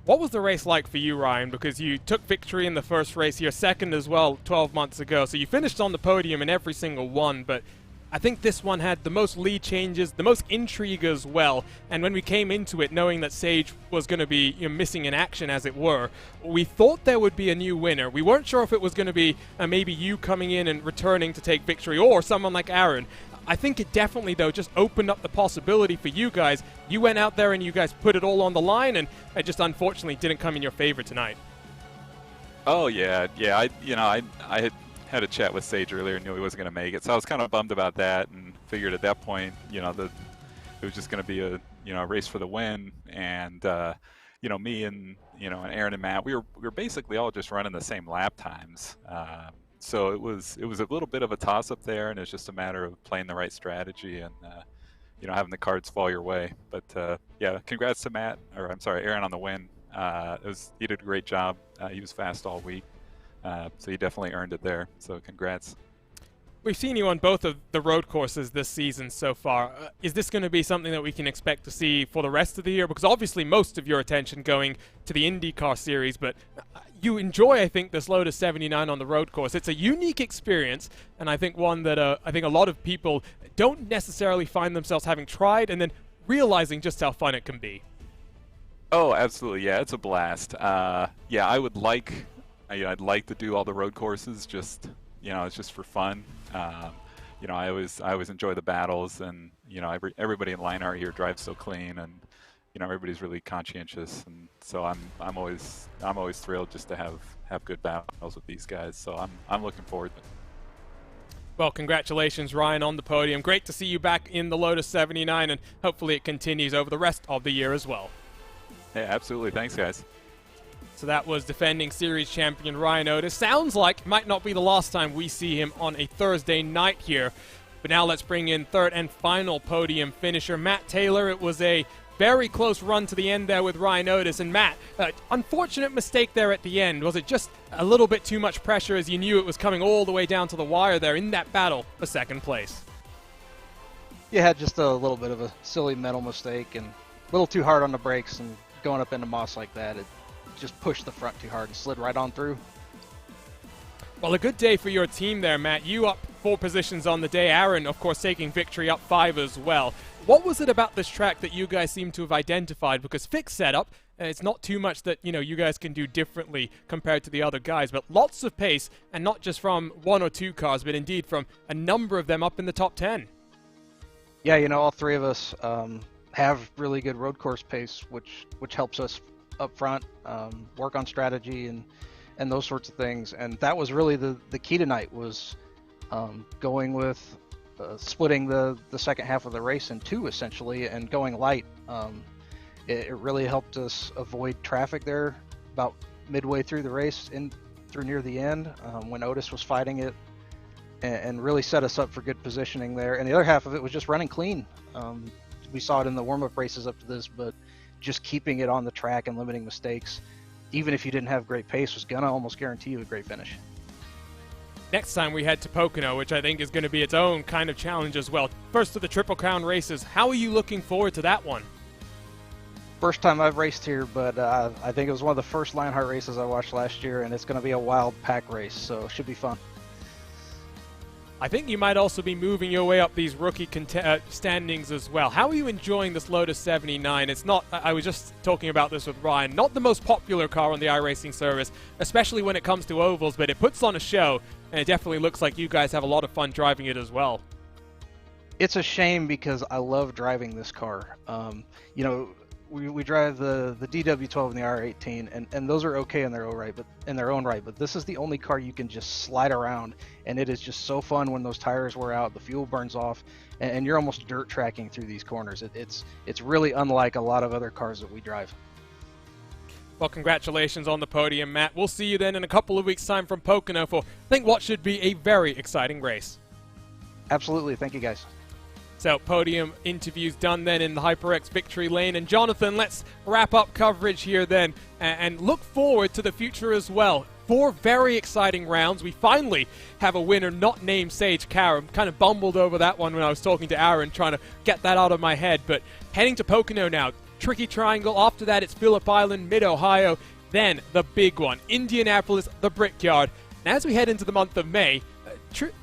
What was the race like for you, Ryan? Because you took victory in the first race, your second as well 12 months ago, so you finished on the podium in every single one, but I think this one had the most lead changes, the most intrigue as well. And when we came into it knowing that Sage was going to be, you know, missing in action, as it were, we thought there would be a new winner. We weren't sure if it was going to be maybe you coming in and returning to take victory, or someone like Aaron. I think it definitely, though, just opened up the possibility for you guys. You went out there and you guys put it all on the line, and it just unfortunately didn't come in your favor tonight. Oh, yeah. I had a chat with Sage earlier, knew he wasn't going to make it, so I was kind of bummed about that, and figured at that point, you know, that it was just going to be a race for the win. And me and Aaron and Matt, we were basically all just running the same lap times, so it was a little bit of a toss up there, and it's just a matter of playing the right strategy and having the cards fall your way. But yeah, congrats to Aaron on the win. He did a great job. He was fast all week. So he definitely earned it there, so congrats. We've seen you on both of the road courses this season so far. Is this going to be something that we can expect to see for the rest of the year? Because obviously most of your attention going to the IndyCar series, but you enjoy, I think, this Lotus 79 on the road course. It's a unique experience, and I think one that I think a lot of people don't necessarily find themselves having tried and then realizing just how fun it can be. Oh, absolutely. Yeah, it's a blast. Yeah, I'd like to do all the road courses. Just it's just for fun. I always enjoy the battles, and everybody in Lionheart here drives so clean, and everybody's really conscientious, and so I'm always thrilled just to have good battles with these guys. So I'm looking forward to it. Well, congratulations, Ryan, on the podium. Great to see you back in the Lotus 79, and hopefully it continues over the rest of the year as well. Yeah, absolutely. Thanks, guys. So that was defending series champion Ryan Otis. Sounds like it might not be the last time we see him on a Thursday night here. But now let's bring in third and final podium finisher, Matt Taylor. It was a very close run to the end there with Ryan Otis. And Matt, unfortunate mistake there at the end. Was it just a little bit too much pressure as you knew it was coming all the way down to the wire there in that battle for second place? You had just a little bit of a silly mental mistake and a little too hard on the brakes, and going up into moss like that, it just pushed the front too hard and slid right on through. Well, a good day for your team there, Matt. You up 4 positions on the day. Aaron, of course, taking victory up 5 as well. What was it about this track that you guys seem to have identified? Because fixed setup, it's not too much that, you guys can do differently compared to the other guys, but lots of pace, and not just from 1 or 2 cars, but indeed from a number of them up in the top 10. Yeah, all 3 of us have really good road course pace, which helps us up front, work on strategy and those sorts of things. And that was really the key tonight, was going with splitting the second half of the race in 2 essentially, and going light. It really helped us avoid traffic there about midway through the race through near the end when Otis was fighting it, and really set us up for good positioning there. And the other half of it was just running clean. We saw it in the warm-up races up to this, but just keeping it on the track and limiting mistakes, even if you didn't have great pace, was gonna almost guarantee you a great finish. Next time we head to Pocono, which I think is going to be its own kind of challenge as well. First of the Triple Crown races, how are you looking forward to that one? First time I've raced here, but I think it was one of the first Lionheart races I watched last year, and it's going to be a wild pack race, so it should be fun. I think you might also be moving your way up these rookie standings as well. How are you enjoying this Lotus 79? It's not, I was just talking about this with Ryan, not the most popular car on the iRacing service, especially when it comes to ovals, but it puts on a show, and it definitely looks like you guys have a lot of fun driving it as well. It's a shame because I love driving this car. We drive the DW12 and the R18, and those are okay in their own right, but this is the only car you can just slide around, and it is just so fun when those tires wear out, the fuel burns off, and you're almost dirt tracking through these corners. It's really unlike a lot of other cars that we drive. Well, congratulations on the podium, Matt. We'll see you then in a couple of weeks' time from Pocono for, I think, what should be a very exciting race. Absolutely. Thank you, guys. So, podium interviews done then in the HyperX victory lane. And Jonathan, let's wrap up coverage here then and look forward to the future as well. 4 very exciting rounds. We finally have a winner not named Sage Karam. Kind of bumbled over that one when I was talking to Aaron, trying to get that out of my head. But heading to Pocono now. Tricky Triangle. After that, it's Phillip Island, Mid-Ohio. Then the big one, Indianapolis, the Brickyard. And as we head into the month of May,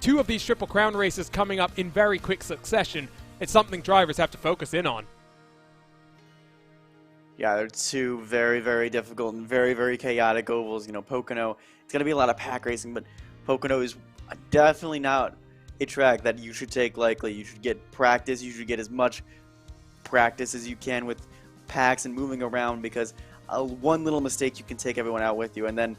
2 of these Triple Crown races coming up in very quick succession. It's something drivers have to focus in on. Yeah, they're 2 very, very difficult and very, very chaotic ovals. Pocono, it's going to be a lot of pack racing, but Pocono is definitely not a track that you should take lightly. You should get practice. You should get as much practice as you can with packs and moving around, because one little mistake you can take everyone out with you. And then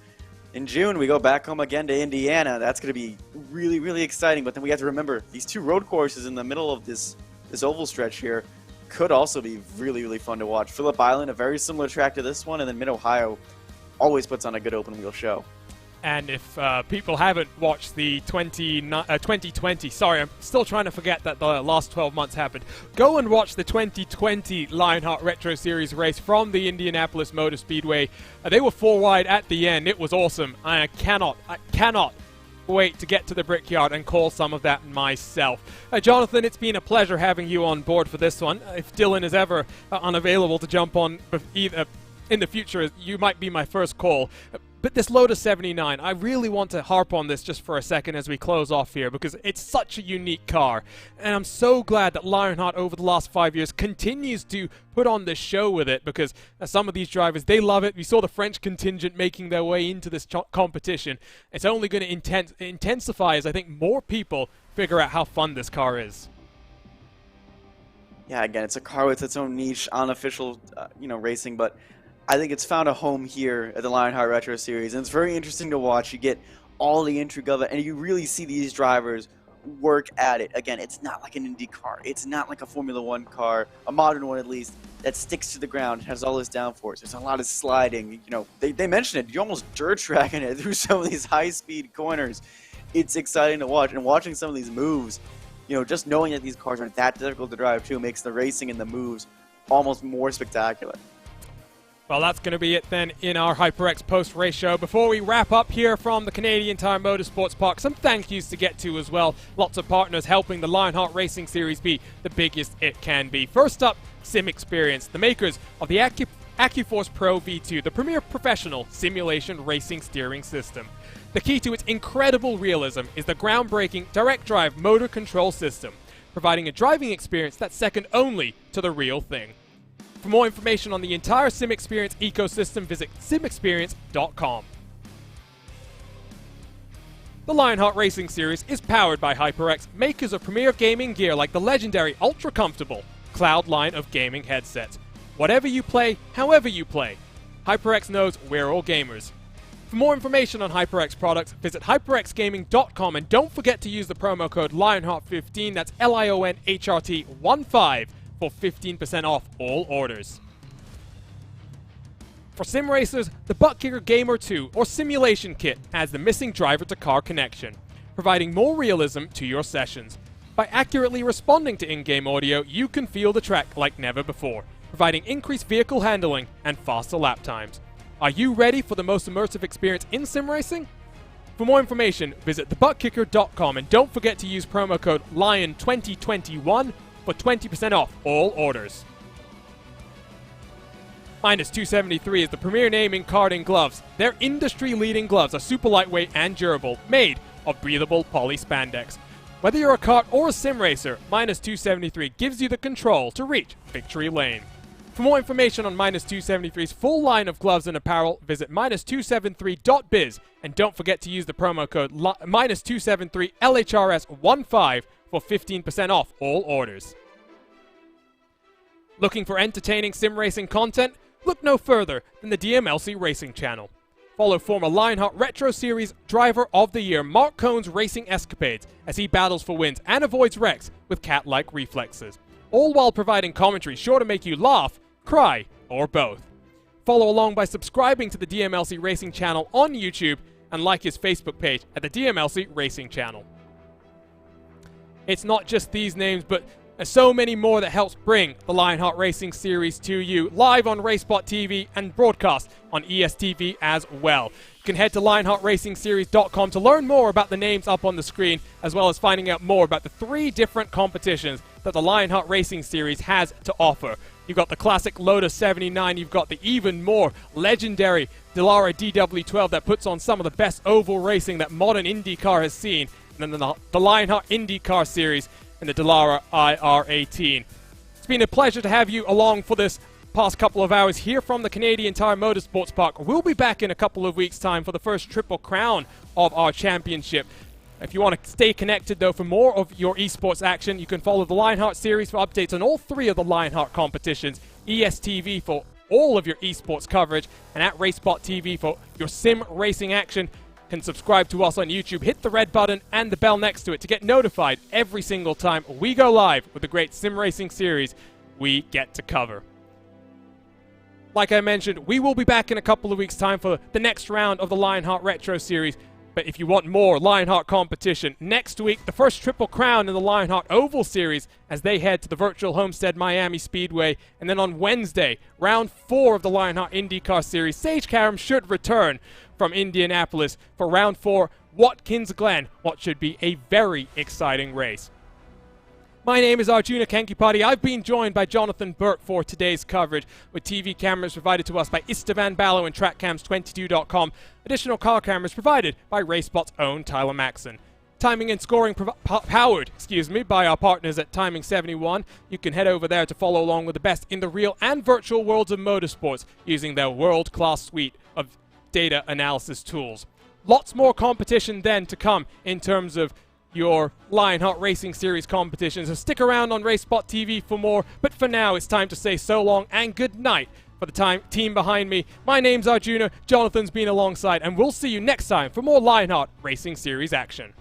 in June, we go back home again to Indiana. That's going to be really, really exciting. But then we have to remember, these 2 road courses in the middle of this oval stretch here could also be really, really fun to watch. Phillip Island, a very similar track to this one, and then Mid-Ohio always puts on a good open wheel show. And if people haven't watched the 2020, sorry, I'm still trying to forget that the last 12 months happened. Go and watch the 2020 Lionheart Retro Series race from the Indianapolis Motor Speedway. They were 4 wide at the end. It was awesome. I cannot wait to get to the Brickyard and call some of that myself. Jonathan, it's been a pleasure having you on board for this one. If Dylan is ever unavailable to jump on either in the future, you might be my first call. But this Lotus 79, I really want to harp on this just for a second as we close off here, because it's such a unique car. And I'm so glad that Lionheart over the last 5 years continues to put on this show with it, because some of these drivers, they love it. We saw the French contingent making their way into this competition. It's only going to intensify as I think more people figure out how fun this car is. Yeah, again, it's a car with its own niche, unofficial, racing, but I think it's found a home here at the Lionheart Retro Series, and it's very interesting to watch. You get all the intrigue of it, and you really see these drivers work at it. Again, it's not like an Indy car. It's not like a Formula One car, a modern one at least, that sticks to the ground, has all this downforce. There's a lot of sliding. They mentioned it. You're almost dirt tracking it through some of these high-speed corners. It's exciting to watch, and watching some of these moves, just knowing that these cars are that difficult to drive too makes the racing and the moves almost more spectacular. Well, that's going to be it then in our HyperX post-race show. Before we wrap up here from the Canadian Tire Motorsports Park, some thank yous to get to as well. Lots of partners helping the Lionheart Racing Series be the biggest it can be. First up, SimXperience, the makers of the AccuForce Pro V2, the premier professional simulation racing steering system. The key to its incredible realism is the groundbreaking direct drive motor control system, providing a driving experience that's second only to the real thing. For more information on the entire SimXperience ecosystem, visit simxperience.com. The Lionheart Racing Series is powered by HyperX, makers of premier gaming gear like the legendary ultra-comfortable Cloud line of gaming headsets. Whatever you play, however you play, HyperX knows we're all gamers. For more information on HyperX products, visit hyperxgaming.com, and don't forget to use the promo code Lionheart15, that's LIONHRT15, for 15% off all orders. For sim racers, the buttkicker Gamer 2 or Simulation Kit adds the missing driver-to-car connection, providing more realism to your sessions. By accurately responding to in-game audio, you can feel the track like never before, providing increased vehicle handling and faster lap times. Are you ready for the most immersive experience in sim racing? For more information, visit thebuttkicker.com, and don't forget to use promo code LION2021 for 20% off all orders. Minus 273 is the premier name in karting gloves. Their industry-leading gloves are super lightweight and durable, made of breathable poly spandex. Whether you're a kart or a sim racer, Minus 273 gives you the control to reach victory lane. For more information on Minus 273's full line of gloves and apparel, visit minus273.biz, and don't forget to use the promo code Minus 273 LHRS15 for 15% off all orders. Looking for entertaining sim racing content? Look no further than the DMLC Racing channel. Follow former Lionheart Retro Series Driver of the Year Mark Cohn's racing escapades as he battles for wins and avoids wrecks with cat-like reflexes, all while providing commentary sure to make you laugh, cry, or both. Follow along by subscribing to the DMLC Racing channel on YouTube and like his Facebook page at the DMLC Racing channel. It's not just these names, but so many more that helps bring the Lionheart Racing Series to you live on racespottv and broadcast on ESTV as well. You can head to lionheartracingseries.com to learn more about the names up on the screen, as well as finding out more about the 3 different competitions that the Lionheart Racing Series has to offer. You've got the classic Lotus 79, you've got the even more legendary Dallara DW12 that puts on some of the best oval racing that modern IndyCar has seen, and then the Lionheart IndyCar Series and the Dallara IR18. It's been a pleasure to have you along for this past couple of hours here from the Canadian Tire Motorsports Park. We'll be back in a couple of weeks' time for the first Triple Crown of our championship. If you want to stay connected, though, for more of your esports action, you can follow the Lionheart Series for updates on all 3 of the Lionheart competitions, ESTV for all of your esports coverage, and at racespottv for your sim racing action. Can subscribe to us on YouTube, hit the red button and the bell next to it to get notified every single time we go live with the great sim racing series we get to cover. Like I mentioned, we will be back in a couple of weeks' time for the next round of the Lionheart Retro Series. But if you want more Lionheart competition, next week, the first Triple Crown in the Lionheart Oval Series as they head to the virtual Homestead Miami Speedway. And then on Wednesday, round 4 of the Lionheart IndyCar Series, Sage Karam should return from Indianapolis for round 4, Watkins Glen, what should be a very exciting race. My name is Arjuna Kankipati. I've been joined by Jonathan Burt for today's coverage, with TV cameras provided to us by Istvan Ballo and TrackCams22.com. Additional car cameras provided by RaceSpot's own Tyler Maxson. Timing and scoring powered by our partners at Timing 71. You can head over there to follow along with the best in the real and virtual worlds of motorsports using their world-class suite of data analysis tools. Lots more competition then to come in terms of your Lionheart Racing Series competition, so stick around on RaceSpot for more, but for now it's time to say so long and good night for the team behind me. My name's Arjuna, Jonathan's been alongside, and we'll see you next time for more Lionheart Racing Series action.